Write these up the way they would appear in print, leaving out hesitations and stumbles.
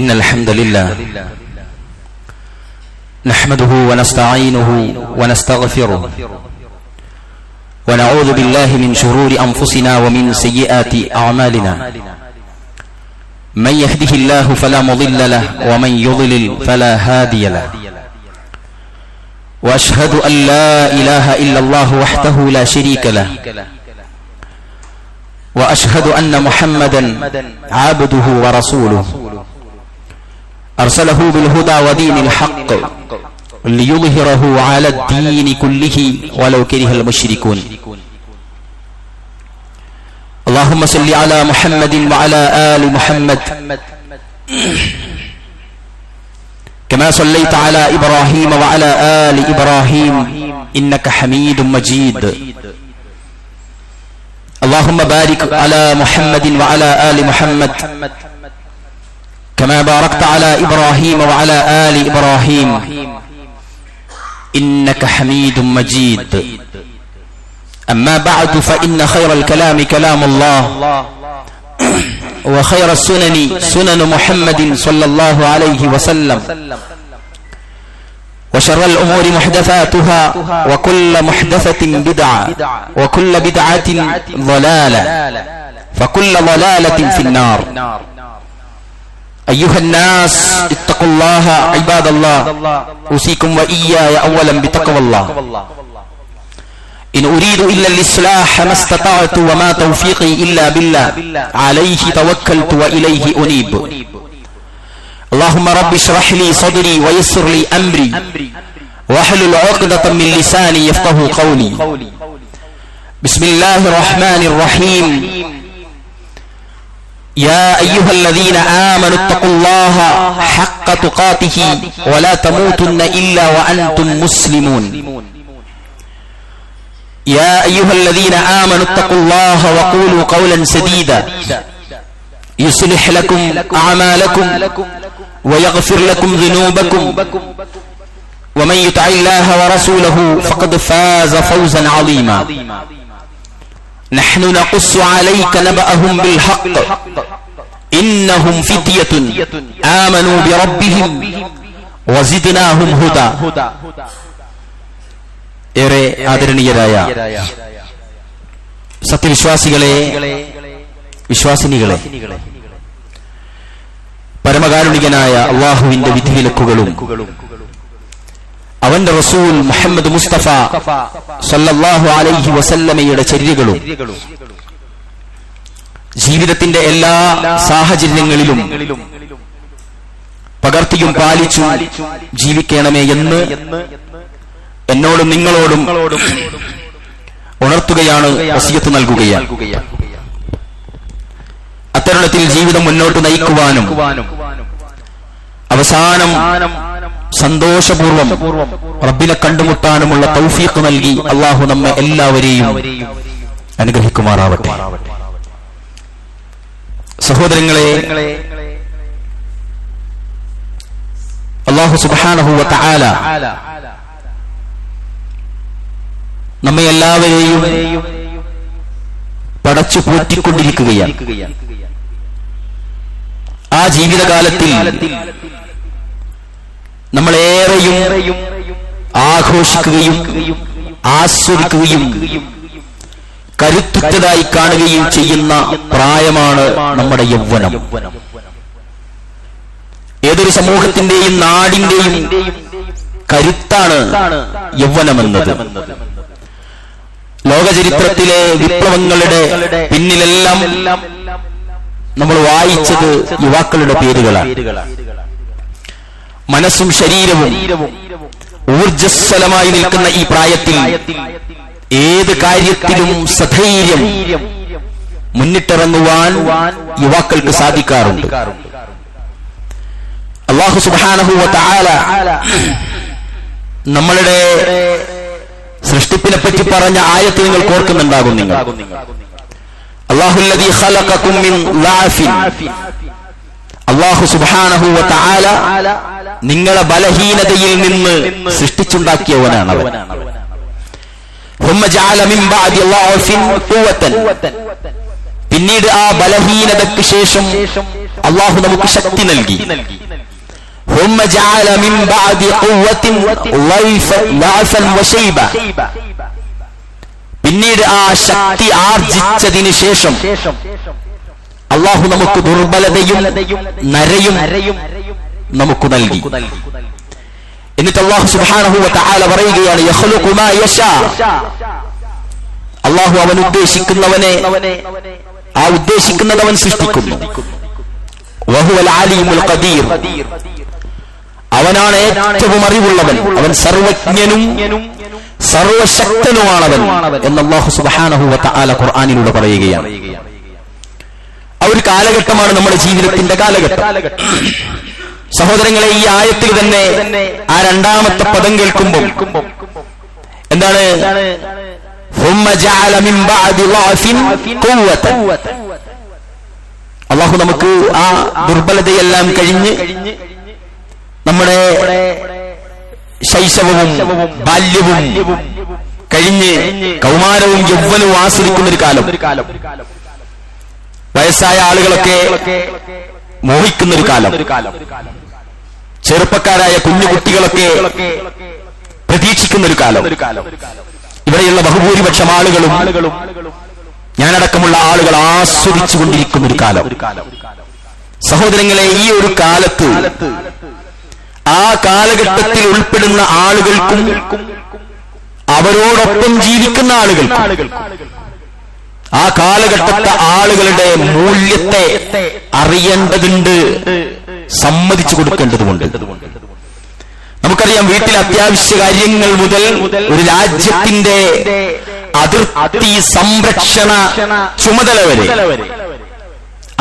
إن الحمد لله نحمده ونستعينه ونستغفره ونعوذ بالله من شرور أنفسنا ومن سيئات أعمالنا من يهده الله فلا مضل له ومن يضلل فلا هادي له وأشهد أن لا إله إلا الله وحده لا شريك له وأشهد أن محمدا عبده ورسوله أرسله بالهدى ودين الحق ليظهره على الدين كله ولو كره المشركون اللهم صل على محمد وعلى آل محمد كما صليت على إبراهيم وعلى آل إبراهيم إنك حميد مجيد اللهم بارك على محمد وعلى آل محمد كما باركت على إبراهيم وعلى آل إبراهيم إنك حميد مجيد أما بعد فإن خير الكلام كلام الله وخير السنن سنن محمد صلى الله عليه وسلم وشر الأمور محدثاتها وكل محدثة بدعة وكل بدعة ضلالة فكل ضلالة في النار أيها الناس اتقوا الله عباد الله أوصيكم وإياي أولا بتقوى الله إن أريد إلا الإصلاح ما استطعت وما توفيقي إلا بالله عليه توكلت وإليه أنيب اللهم رب اشرح لي صدري ويسر لي أمري واحلل عقدة من لساني يفقه قولي بسم الله الرحمن الرحيم يا أيها الذين آمنوا اتقوا الله حق تقاته ولا تموتن إلا وأنتم مسلمون يا أيها الذين آمنوا اتقوا الله وقولوا قولا سديدا يصلح لكم أعمالكم ويغفر لكم ذنوبكم ومن يطع الله ورسوله فقد فاز فوزا عظيما نحن نقص عليك نبأهم بالحق إنهم فتية آمنوا بربهم وزدناهم هدى ഏറെ ആദരണീയരായ സത്യവിശ്വാസികളെ, വിശ്വാസിനികളെ, പരമകാരുണികനായ അള്ളാഹുവിന്റെ വിധിവിലക്കുകളും അവന്റെ റസൂൽ മുഹമ്മദ് മുസ്തഫ സല്ലല്ലാഹു അലൈഹി വസല്ലമയുടെ ചര്യകളും ജീവിതത്തിന്റെ എല്ലാ സാഹചര്യങ്ങളിലും പകർത്തിയും പാലിച്ചു ജീവിക്കണമേ എന്ന് എന്നോടും നിങ്ങളോടും ഉണർത്തുകയാണ്, വസിയത്ത് നൽകുകയാണ്. അത്തരുണത്തിൽ ജീവിതം മുന്നോട്ട് നയിക്കുവാനും അവസാനം സന്തോഷപൂർവം റബ്ബിനെ കണ്ടുമുട്ടാനുമുള്ള തൗഫീഖ് നൽകി അള്ളാഹു നമ്മെ എല്ലാവരെയും അനുഗ്രഹിക്കുമാറാവട്ടെ. സഹോദരങ്ങളെ, അള്ളാഹു സുബ്ഹാനഹു വ തആല നമ്മെ എല്ലാവരെയും പടച്ചു പോറ്റിക്കൊണ്ടിരിക്കുകയാണ്. ആ ജീവിതകാലത്തിൽ നമ്മളേറെയും ആഘോഷിക്കുകയും ആസ്വദിക്കുകയും കരുത്തുറ്റതായി കാണുകയും ചെയ്യുന്ന പ്രായമാണ് നമ്മുടെ യൗവനം. ഏതൊരു സമൂഹത്തിന്റെയും നാടിന്റെയും കരുത്താണ് യൗവനമെന്നത്. ലോകചരിത്രത്തിലെ വിപ്ലവങ്ങളുടെ പിന്നിലെല്ലാം നമ്മൾ വായിച്ചത് യുവാക്കളുടെ പേരുകളാണ്. മനസ്സും ശരീരവും ഊർജ്ജസ്വലമായി നിൽക്കുന്ന ഈ പ്രായത്തിൽ ഏത് കാര്യത്തിലും സധൈര്യം മുന്നിട്ടിറങ്ങുവാൻ യുവാക്കൾക്ക് സാധിക്കാറുണ്ട്. അല്ലാഹു സുബ്ഹാനഹു വ തആല നമ്മളുടെ സൃഷ്ടിപ്പിനെ പറ്റി പറഞ്ഞ ആയത്ത് നിങ്ങൾ ഓർക്കുന്നുണ്ടാകും. നിങ്ങൾ അല്ലാഹുല്ലദീ ഖലഖകും മിൻ ളഅഫിൻ, അല്ലാഹു സുബ്ഹാനഹു വ തആല നിങ്ങളെ ബലഹീനതയിൽ നിന്ന് സൃഷ്ടിച്ചുണ്ടാക്കിയവനാണ് അവൻ. ثم جعل من بعد ضعف قوة, പിന്നീട് ആ ബലഹീനതയ്ക്ക് ശേഷം അല്ലാഹു നമുക്ക് ശക്തി നൽകി. ثم جعل من بعد قوة ضعفا وشيبا, പിന്നീട് ആ ശക്തി ആർജിച്ചതിന് ശേഷം അല്ലാഹു നമുക്ക് ദുർബലതയും നരയും നമുക്ക് നൽകി. എന്നിട്ട് അല്ലാഹു സുബ്ഹാനഹു വ തആല പറയുകയാണ്, യഖ്ലുഖു മാ യശാ, അല്ലാഹു അവൻ ഉദ്ദേശിക്കുന്നവനെ ആ ഉദ്ദേശിക്കുന്നതവൻ സൃഷ്ടിക്കുന്നു. വഹുവൽ അലീമുൽ ഖദീർ, അവനാണ് ഏറ്റവും അറിവുള്ളവൻ, അവൻ സർവജ്ഞനും സർവശക്തനുമാണവൻ എന്ന് അല്ലാഹു സുബ്ഹാനഹു വ തആല ഖുർആനിലൂടെ പറയുകയാണ്. ആ ഒരു കാലഘട്ടമാണ് നമ്മുടെ ജീവിതത്തിന്റെ കാലഘട്ടം. സഹോദരങ്ങളെ, ഈ ആയത്തിൽ തന്നെ ആ രണ്ടാമത്തെ പദം കേൾക്കുമ്പോൾ എന്താണ്? അല്ലാഹു നമുക്ക് ആ ദുർബലതയെല്ലാം കഴിഞ്ഞ് നമ്മുടെ ശൈശവവും ബാല്യവും കഴിഞ്ഞ് കൗമാരവും യൗവനവും ആസ്വദിക്കുന്ന ഒരു കാലം, വയസ്സായ ആളുകളൊക്കെ മോഹിക്കുന്ന ഒരു കാലം, ചെറുപ്പക്കാരായ കുഞ്ഞു കുട്ടികളൊക്കെ പ്രതീക്ഷിക്കുന്ന ഒരു കാലം, ഇവിടെയുള്ള ബഹുഭൂരിപക്ഷം ആളുകളും ഞാനടക്കമുള്ള ആളുകൾ ആസ്വദിച്ചു കൊണ്ടിരിക്കുന്ന ഒരു കാലം. സഹോദരങ്ങളെ, ഈ ഒരു കാലത്ത് ആ കാലഘട്ടത്തിൽ ഉൾപ്പെടുന്ന ആളുകൾക്കും അവരോടൊപ്പം ജീവിക്കുന്ന ആളുകൾക്കും ആ കാലഘട്ടത്തെ ആളുകളുടെ മൂല്യത്തെ അറിയേണ്ടതുണ്ട്, സമ്മതിച്ചു കൊടുക്കേണ്ടതുണ്ട്. നമുക്കറിയാം, വീട്ടിലെ അത്യാവശ്യ കാര്യങ്ങൾ മുതൽ ഒരു രാജ്യത്തിന്റെ അതിർത്തി സംരക്ഷണ ചുമതല വരെ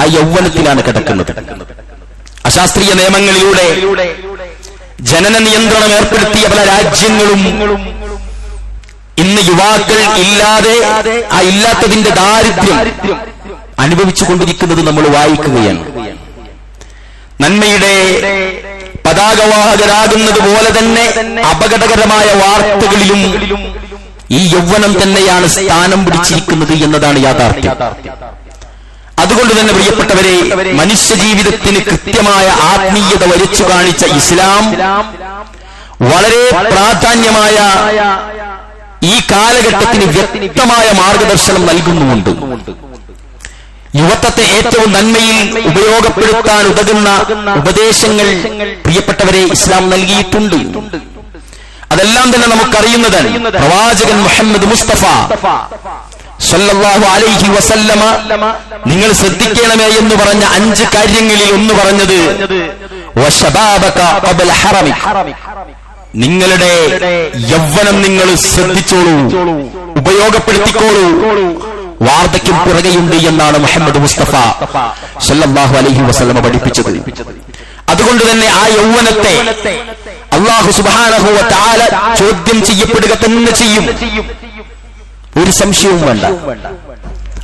ആ യൗവനത്തിലാണ് കിടക്കുന്നത്. അശാസ്ത്രീയ നിയമങ്ങളിലൂടെ ജനന നിയന്ത്രണം ഏർപ്പെടുത്തിയ പല രാജ്യങ്ങളും ഇന്ന് യുവാക്കൾ ഇല്ലാതെ ആ ഇല്ലാത്തതിന്റെ ദാരിദ്ര്യം അനുഭവിച്ചുകൊണ്ടിരിക്കുന്നത് നമ്മൾ വായിക്കുകയാണ്. നന്മയുടെ പതാകവാഹകരാകുന്നത് പോലെ തന്നെ അപകടകരമായ വാർത്തകളിലും ഈ യൗവനം തന്നെയാണ് സ്ഥാനം പിടിച്ചിരിക്കുന്നത് എന്നതാണ് യാഥാർത്ഥ്യം. അതുകൊണ്ട് തന്നെ പ്രിയപ്പെട്ടവരെ, മനുഷ്യജീവിതത്തിന് കൃത്യമായ ആത്മീയത വരച്ചു കാണിച്ച ഇസ്ലാം വളരെ പ്രാധാന്യമായ ഈ കാലഘട്ടത്തിന് വ്യക്തമായ മാർഗദർശനം നൽകുന്നുമുണ്ട്. യുവത്വത്തെ ഏറ്റവും നന്മയിൽ ഉപയോഗപ്പെടുത്താൻ ഉതകുന്ന ഉപദേശങ്ങൾ പ്രിയപ്പെട്ടവരെ ഇസ്ലാം നൽകിയിട്ടുണ്ട്. അതെല്ലാം തന്നെ നമുക്കറിയുന്നതാണ്. പ്രവാചകൻ മുഹമ്മദ് മുസ്തഫ സല്ലല്ലാഹു അലൈഹി വസല്ലമ നിങ്ങൾ ശ്രദ്ധിക്കണമേ എന്ന് പറഞ്ഞ 5 കാര്യങ്ങളിൽ ഒന്ന് പറഞ്ഞത് വശബാബക ഖബല ഹറമിക, നിങ്ങളുടെ യൗവനം നിങ്ങൾ ശ്രദ്ധിച്ചോളൂ, ഉപയോഗപ്പെടുത്തിക്കോളൂ, വാർദ്ധക്യം പിറകെയുണ്ട് എന്നാണ് മുഹമ്മദ് മുസ്തഫ സല്ലല്ലാഹു അലൈഹി വസല്ലമ പഠിപ്പിച്ചത്. അതുകൊണ്ട് തന്നെ ആ യൗവനത്തെ അല്ലാഹു സുബ്ഹാനഹു വ തആല ചോദ്യം ചെയ്യപ്പെടുക തന്നെ ചെയ്യും, ഒരു സംശയവും വേണ്ട.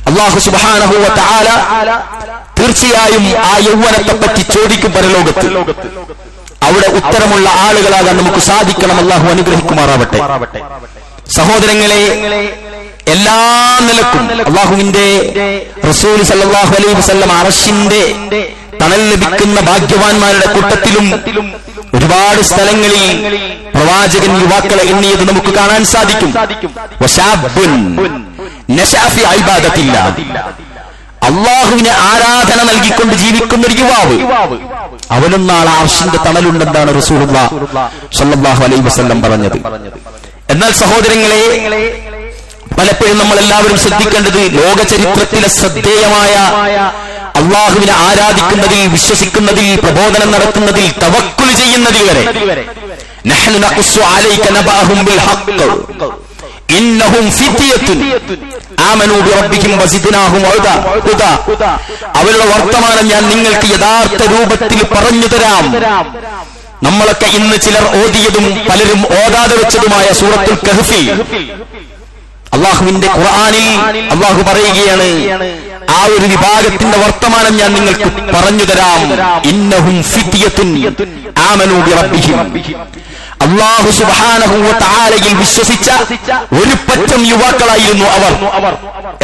അല്ലാഹു സുബ്ഹാനഹു വ തആല തീർച്ചയായും ആ യൗവനത്തെ പറ്റി ചോദിക്കും പരലോകത്ത്. അവിടെ ഉത്തരമുള്ള ആളുകളാകാൻ നമുക്ക് സാധിക്കണം. അല്ലാഹു അനുഗ്രഹിക്കുമാറാവട്ടെ. സഹോദരങ്ങളെ, എല്ലാ നിലക്കും അല്ലാഹുവിന്റെ റസൂൽ സല്ലല്ലാഹു അലൈഹി വസല്ലം അർശിന്റെ തണൽ ലഭിക്കുന്ന ഭാഗ്യവാന്മാരുടെ കൂട്ടത്തിലും ഒരുപാട് സ്ഥലങ്ങളിൽ പ്രവാചകൻ യുവാക്കളെ എണ്ണിയത് നമുക്ക് കാണാൻ സാധിക്കും. അള്ളാഹുവിന് ആരാധന നൽകിക്കൊണ്ട് ജീവിക്കുന്ന ഒരു യുവാവ്, അവനും നാളെ അർശിന്റെ തണലുണ്ടെന്നാണ് റസൂലുള്ളാഹി സ്വല്ലല്ലാഹു അലൈഹി വസല്ലം പറഞ്ഞത്. എന്നാൽ സഹോദരങ്ങളെ, പലപ്പോഴും നമ്മൾ എല്ലാവരും ശ്രദ്ധിക്കേണ്ടത് ലോക ചരിത്രത്തിലെ ശ്രദ്ധേയമായ അള്ളാഹുവിനെ ആരാധിക്കുന്നതിൽ, വിശ്വസിക്കുന്നതിൽ, പ്രബോധനം നടത്തുന്നതിൽ, തവക്കുൽ ചെയ്യുന്നതിൽ വരെ നഹ്നു നഖുസ്സു അലൈക നബഅഹും ബിൽ ഹഖ് ഇന്നഹും ഫിത്യത്തുൻ ആമനൂ ബിറബ്ബിഹിം വസിദ്നാഹും ഹുദാ, അവരുടെ വർത്തമാനം ഞാൻ നിങ്ങൾക്ക് യഥാർത്ഥ രൂപത്തിൽ പറഞ്ഞു തരാം. നമ്മളൊക്കെ ഇന്ന് ചിലർ ഓതിയതും പലരും ഓതാതെ വെച്ചതുമായ സൂറത്തുൽ കഹ്ഫിൽ അള്ളാഹുവിന്റെ ഖുർആനിൽ അള്ളാഹു പറയുകയാണ്, ആ ഒരു വിഭാഗത്തിന്റെ വർത്തമാനം ഞാൻ നിങ്ങൾക്ക് പറഞ്ഞു തരാം. ഇന്നഹും ഫിത്യത്തുൻ ആമനൂ ബിറബ്ബിഹിം, അല്ലാഹു സുബ്ഹാനഹു വ തആലയിൽ വിശ്വസിച്ച ഒരു പറ്റം യുവാക്കളായിരുന്നു അവർ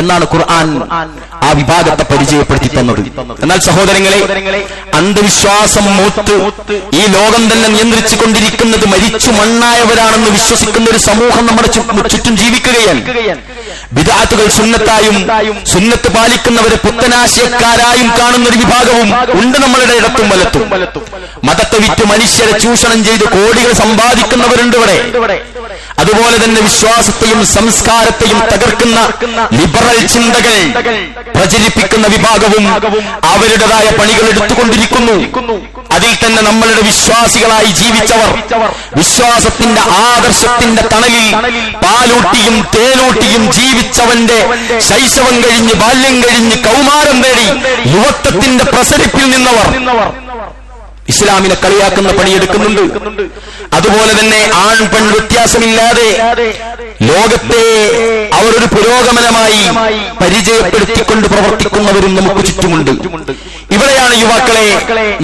എന്നാണ് ഖുർആൻ ആ വിഭാഗത്തെ പരിചയപ്പെടുത്തി തന്നത്. എന്നാൽ സഹോദരങ്ങളെ, അന്ധവിശ്വാസം മൂത്ത് ഈ ലോകം തന്നെ നിയന്ത്രിച്ചു കൊണ്ടിരിക്കുന്നത് മരിച്ചു മണ്ണായവരാണെന്ന് വിശ്വസിക്കുന്ന ഒരു സമൂഹം നമ്മുടെ ചുറ്റും ജീവിക്കുകയാണ്. ബിദ്അത്തുകൾ സുന്നത്തായും സുന്നത്ത് പാലിക്കുന്നവരെ പുത്തനാശയക്കാരായും കാണുന്ന ഒരു വിഭാഗവും ഉണ്ട് നമ്മളുടെ ഇടത്തും വലത്തും. മതത്തെ വിറ്റ് മനുഷ്യരെ ചൂഷണം ചെയ്ത് കോടികൾ സമ്പാദിക്കുന്നവരുണ്ട് ഇവിടെ. അതുപോലെ തന്നെ വിശ്വാസത്തെയും സംസ്കാരത്തെയും തകർക്കുന്ന ലിബറൽ ചിന്തകൾ പ്രചരിപ്പിക്കുന്ന വിഭാഗവും അവരുടേതായ പണികൾ എടുത്തുകൊണ്ടിരിക്കുന്നു. അതിൽ തന്നെ നമ്മളുടെ വിശ്വാസികളായി ജീവിച്ചവർ, വിശ്വാസത്തിന്റെ ആദർശത്തിന്റെ തണലിൽ പാലൂട്ടിയും തേനൂട്ടിയും ജീവിച്ചവന്റെ ശൈശവം കഴിഞ്ഞ് ബാല്യം കഴിഞ്ഞ് കൗമാരം നേടി യുവത്വത്തിന്റെ പ്രസരിപ്പിൽ നിന്നവർ ഇസ്ലാമിനെ കളിയാക്കുന്ന പണിയെടുക്കുന്നുണ്ട്. അതുപോലെ തന്നെ ആൺ പെൺ വ്യത്യാസമില്ലാതെ ലോകത്തെ അവർ ഒരു പുരോഗമനമായി പരിചയപ്പെടുത്തിക്കൊണ്ട് പ്രവർത്തിക്കുന്നവരും നമുക്ക് ചുറ്റുമുണ്ട്. ഇവിടെയാണ് യുവാക്കളെ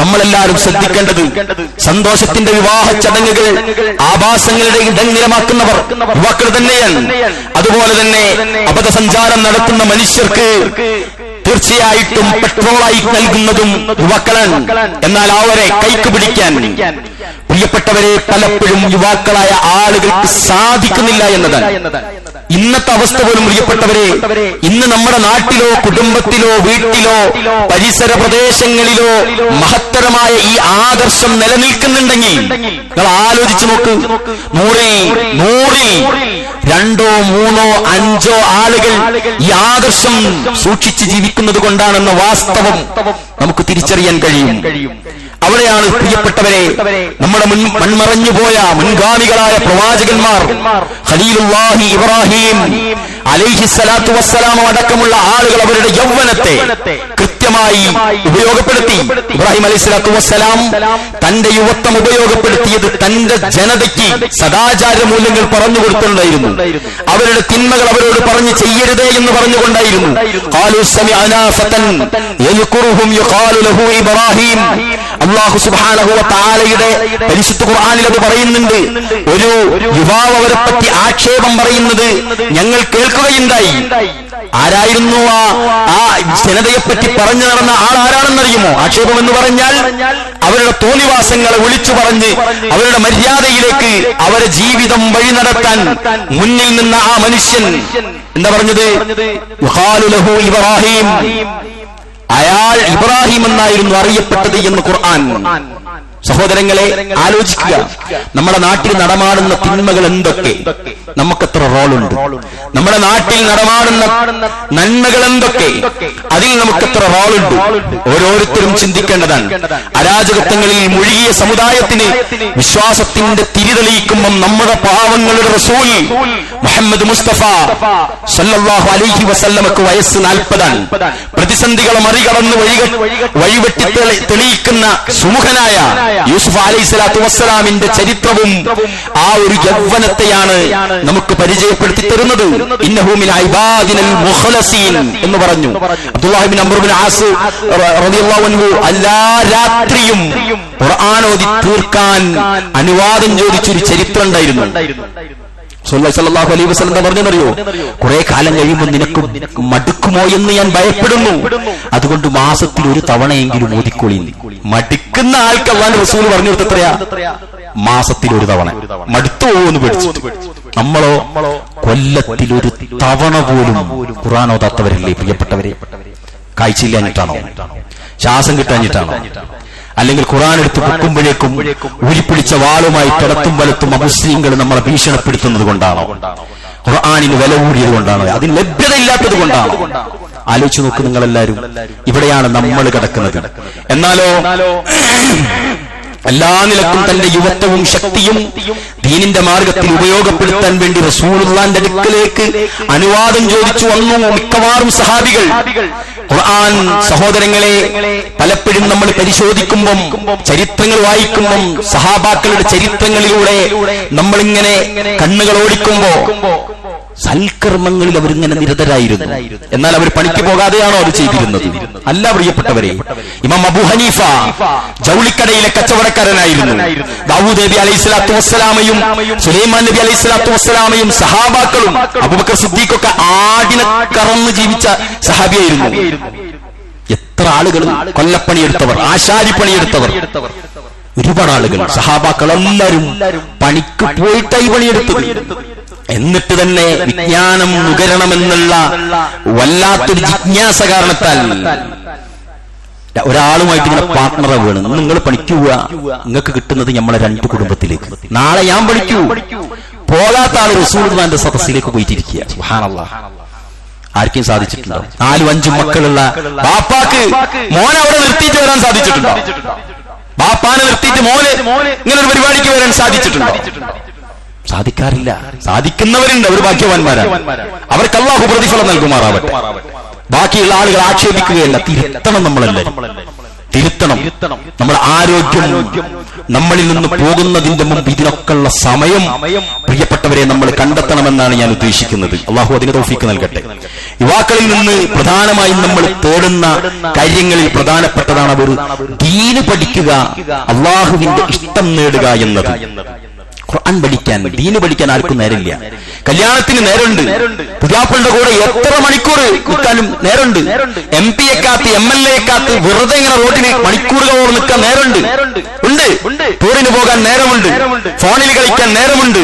നമ്മളെല്ലാവരും ശ്രദ്ധിക്കേണ്ടത്. സന്തോഷത്തിന്റെ വിവാഹ ചടങ്ങുകൾ ആഭാസങ്ങളുടെ ഇടനിലമാക്കുന്നവർ യുവാക്കൾ തന്നെയാണ്. അതുപോലെ തന്നെ അബദ്ധസഞ്ചാരം നടത്തുന്ന മനുഷ്യർക്ക് തീർച്ചയായിട്ടും പെട്രോളായി നൽകുന്നതും യുവാക്കളാണ്. എന്നാൽ അവരെ കൈക്ക് പിടിക്കാൻ പ്രിയപ്പെട്ടവരെ പലപ്പോഴും യുവാക്കളായ ആളുകൾക്ക് സാധിക്കുന്നില്ല എന്നതാണ് ഇന്നത്തെ അവസ്ഥ പോലും. പ്രിയപ്പെട്ടവരെ, ഇന്ന് നമ്മുടെ നാട്ടിലോ കുടുംബത്തിലോ വീട്ടിലോ പരിസര പ്രദേശങ്ങളിലോ മഹത്തരമായ ഈ ആദർശം നിലനിൽക്കുന്നുണ്ടെങ്കിൽ നിങ്ങൾ ആലോചിച്ചു നോക്ക്. നൂറിൽ 2, 3, 5 ആളുകൾ ഈ ആദർശം സൂക്ഷിച്ച് ജീവിക്കുന്നത് കൊണ്ടാണെന്ന വാസ്തവം നമുക്ക് തിരിച്ചറിയാൻ കഴിയും. അവിടെയാണ് പ്രിയപ്പെട്ടവരെ നമ്മുടെ മൺമറഞ്ഞുപോയ മുൻഗാമികളായ പ്രവാചകന്മാർ ഖലീലുല്ലാഹി ഇബ്രാഹിം അലൈഹിസ്സലാത്തു വസ്സലാം അടക്കമുള്ള ആളുകൾ അവരുടെ യൗവനത്തെ കൃത്യമായി ഉപയോഗപ്പെടുത്തി. ഇബ്രാഹിം അലൈഹിസ്സലാത്തു വസ്സലാം തന്റെ യുവത്വം ഉപയോഗപ്പെടുത്തിയത് തന്റെ ജനതയ്ക്ക് സദാചാര മൂല്യങ്ങൾ പറഞ്ഞു കൊടുത്തുകൊണ്ടായിരുന്നു. അവരുടെ തിന്മകൾ അവരോട് പറഞ്ഞു ചെയ്യരുതേ എന്ന് പറഞ്ഞുകൊണ്ടായിരുന്നു. ഖാലു സമിഅനാ ഫതൻ യദ്കുറുഹും യുഖാലു ലഹു ഇബ്രാഹിം. അല്ലാഹു സുബ്ഹാനഹു വ തആലയുടെ പരിശുദ്ധ ഖുർആനിൽ അത് പറയുന്നുണ്ട്. ഒരു യുവാവ് അവരെ പറ്റി ആക്ഷേപം പറയുന്നത് ഞങ്ങൾ കേൾക്കുകയുണ്ടായി. ആരായിരുന്നു ആ ജനതയെപ്പറ്റി പറഞ്ഞു നടന്ന ആൾ? ആരാണെന്നറിയുമോ? ആക്ഷേപം എന്ന് പറഞ്ഞാൽ അവരുടെ തോന്നിവാസങ്ങളെ വിളിച്ചു പറഞ്ഞ് അവരുടെ മര്യാദയിലേക്ക് അവരെ ജീവിതം വഴി നടത്താൻ മുന്നിൽ നിന്ന ആ മനുഷ്യൻ എന്താ പറഞ്ഞത്? യുഖാലു ലഹു ഇബ്രാഹിം. അയാൾ ഇബ്രാഹിം എന്നായിരുന്നു അറിയപ്പെട്ടത് എന്ന് ഖുർആൻ. സഹോദരങ്ങളെ, ആലോചിക്കുക. നമ്മുടെ നാട്ടിൽ നടമാടുന്ന തിന്മകൾ എന്തൊക്കെ, നമുക്കെത്ര റോളുണ്ട്? നമ്മുടെ നാട്ടിൽ നടമാടുന്ന നന്മകൾ എന്തൊക്കെ, അതിൽ നമുക്കെത്ര റോളുണ്ട്? ഓരോരുത്തരും ചിന്തിക്കേണ്ടതാണ്. അരാജകത്വങ്ങളിൽ മുഴുകിയ സമുദായത്തിന് വിശ്വാസത്തിന്റെ തിരിതെളിയിക്കുമ്പം നമ്മുടെ പാവങ്ങളുടെ റസൂൽ മുഹമ്മദ് മുസ്തഫ സല്ലല്ലാഹു അലൈഹി വസല്ലമക്ക് വയസ്സ് 40-ആണ്. പ്രതിസന്ധികളെ മറികടന്ന് വഴിവെട്ടി തെളിയിക്കുന്ന സുമുഖനായ യൂസുഫ് അലൈഹിസ്സലാത്തു വസ്സലാമിന്റെ ചരിത്രവും ആ ഒരു യൗവനത്തെയാണ് നമുക്ക് പരിചയപ്പെടുത്തി തരുന്നത്. ഇന്നഹു മിൻ ഇബാദിനൽ മുഖ്ലസീൻ എന്ന് പറഞ്ഞു. അബ്ദുല്ലാഹി ഇബ്നു അംർ ഇബ്നു ആസ് റളിയല്ലാഹു അൻഹു എല്ലാ രാത്രിയും ഖുർആൻ ഓതി തീർക്കാൻ അനുവാദം ചോദിച്ചൊരു ചരിത്രം ഉണ്ടായിരുന്നു. സല്ലല്ലാഹു അലൈഹി വസല്ലം പറഞ്ഞെന്നറിയോ? കുറെ കാലം കഴിയുമ്പോൾ നിനക്ക് മടുക്കുമോ എന്ന് ഞാൻ ഭയപ്പെടുന്നു. അതുകൊണ്ട് മാസത്തിൽ ഒരു തവണയെങ്കിലും ഓതിക്കോളി. മടുക്കുന്ന ആൾക്ക് അല്ലാഹുവിന്റെ റസൂൽ പറഞ്ഞു കൊടുത്തത്രയാ? മാസത്തിൽ ഒരു തവണ. മടുത്തു പോകുമെന്ന് പേടിച്ചിട്ട്. നമ്മളോ കൊല്ലത്തിലൊരു തവണ പോലും ഖുർആൻ ഓതാത്തവരല്ലേ പ്രിയപ്പെട്ടവരെ? കാഴ്ചയില്ലാഞ്ഞിട്ടാണോ? ശ്വാസം കിട്ടാഞ്ഞിട്ടാണോ? അല്ലെങ്കിൽ ഖുർആൻ എടുത്ത് പൊക്കുമ്പോഴേക്കും ഉരുപ്പിടിച്ച വാളുമായി കിടത്തും വലത്തും അമുസ്ലിങ്ങൾ നമ്മളെ ഭീഷണിപ്പെടുത്തുന്നത് കൊണ്ടാണോ? ഖുർആനിന് വില കൂടിയത് കൊണ്ടാണോ? അതിന് ലഭ്യതയില്ലാത്തത് കൊണ്ടാണോ? ആലോചിച്ച് നോക്ക് നിങ്ങളെല്ലാവരും. ഇവിടെയാണ് നമ്മൾ കിടക്കുന്നത്. എന്നാലോ എല്ലാ നിലക്കും തന്റെ യുവത്വവും ശക്തിയും ദീനിന്റെ മാർഗത്തിൽ ഉപയോഗപ്പെടുത്താൻ വേണ്ടി റസൂലുള്ളാഹിന്റെ അടുക്കലേക്ക് അനുവാദം ചോദിച്ചു വന്നു മിക്കവാറും സഹാബികൾ. ഖുർആൻ സഹോദരങ്ങളെ പലപ്പോഴും നമ്മൾ പരിശോധിക്കുമ്പം, ചരിത്രങ്ങൾ വായിക്കുമ്പം, സഹാബാക്കളുടെ ചരിത്രങ്ങളിലൂടെ നമ്മളിങ്ങനെ കണ്ണുകൾ ഓടിക്കുമ്പോ സൽക്കർമ്മങ്ങളിൽ അവരിങ്ങനെ നിരതരായിരുന്നു. എന്നാൽ അവർ പണിക്ക് പോകാതെയാണോ അത് ചെയ്തിരുന്നത്? അല്ല പ്രിയപ്പെട്ടവരെ. ഇമാം അബൂ ഹനീഫ ജൗളിക്കടയിലെ കച്ചവടക്കാരനായിരുന്നു. ദാവൂദ് നബി അലൈഹിസ്സലാത്തു വസ്സലാമയും സുലൈമാൻ നബി അലൈഹിസ്സലാത്തു വസ്സലാമയും സഹാബാക്കളും അബൂബക്കർ സിദ്ദീഖൊക്കെ ആടിനെ കറന്ന് ജീവിച്ച സഹാബിയായിരുന്നു. എത്ര ആളുകൾ കൊല്ലപ്പണിയെടുത്തവർ, ആശാരിപ്പണിയെടുത്തവർ, ഒരുപാട് ആളുകൾ, സഹാബാക്കൾ എല്ലാവരും പണിക്ക് പോയിട്ടായി പണിയെടുത്തത്. എന്നിട്ട് തന്നെ വിജ്ഞാനം നുകരണമെന്നുള്ള വല്ലാത്തൊരു ജിജ്ഞാസ കാരണത്താൽ ഒരാളുമായിട്ട് ഇങ്ങനെ പാർട്ണറെ വേണം. നിങ്ങൾ പണിക്ക് പോവുക, നിങ്ങൾക്ക് കിട്ടുന്നത് നമ്മളെ 2 കുടുംബത്തിലേക്ക്. നാളെ ഞാൻ പഠിക്കൂ. പോകാത്ത ആള് റസൂലുള്ളാഹിന്റെ സദസ്സിലേക്ക് പോയിട്ടിരിക്കുക. സുബ്ഹാനല്ലാഹ്. ആർക്കും സാധിച്ചിട്ടുണ്ടോ? 4-5 മക്കളുള്ള ബാപ്പാക്ക് മോനെ അവിടെ നിർത്തിയിട്ട് വരാൻ സാധിച്ചിട്ടുണ്ടോ? ബാപ്പാനെ നിർത്തിയിട്ട് മോനെ ഇങ്ങനെ ഒരു പരിപാടിക്ക് വരാൻ സാധിച്ചിട്ടുണ്ടോ? സാധിക്കാറില്ല. സാധിക്കുന്നവരുണ്ട്, അവർ ഭാഗ്യവാന്മാരാണ്. അവർക്ക് അല്ലാഹു പ്രതിഫലം നൽകുമാറാവട്ടെ. ബാക്കിയുള്ള ആളുകൾ ആക്ഷേപിക്കുകയല്ല, തിരുത്തണം. നമ്മളെല്ലാവരും തിരുത്തണം. നമ്മുടെ ആരോഗ്യം നമ്മളിൽ നിന്ന് പോകുന്നതിന്റെ മുമ്പ് ഇതിനൊക്കെയുള്ള സമയം പ്രിയപ്പെട്ടവരെ നമ്മൾ കണ്ടെത്തണമെന്നാണ് ഞാൻ ഉദ്ദേശിക്കുന്നത്. അല്ലാഹു അതിന് തൗഫീക്ക് നൽകട്ടെ. യുവാക്കളിൽ നിന്ന് പ്രധാനമായും നമ്മൾ തേടുന്ന കാര്യങ്ങളിൽ പ്രധാനപ്പെട്ടതാണ് അവർ ദീന് പഠിക്കുക, അല്ലാഹുവിന്റെ ഇഷ്ടം നേടുക എന്നത്. ഖുർആൻ പഠിക്കാൻ, ദീന് പഠിക്കാൻ ആർക്കും നേരമില്ല. കല്യാണത്തിന് നേരമുണ്ട്, പുതിയാപ്പിളുടെ കൂടെ എത്ര മണിക്കൂർ നിൽക്കാനും നേരമുണ്ട്. MP യെക്കാത്ത് MLA യെക്കാത്ത് വെറുതെ ഇങ്ങനെ റോഡിന് മണിക്കൂറുകളോട് നിൽക്കാൻ നേരമുണ്ട്. ടൂറിന് പോകാൻ നേരമുണ്ട്, ഫോണിൽ കളിക്കാൻ നേരമുണ്ട്,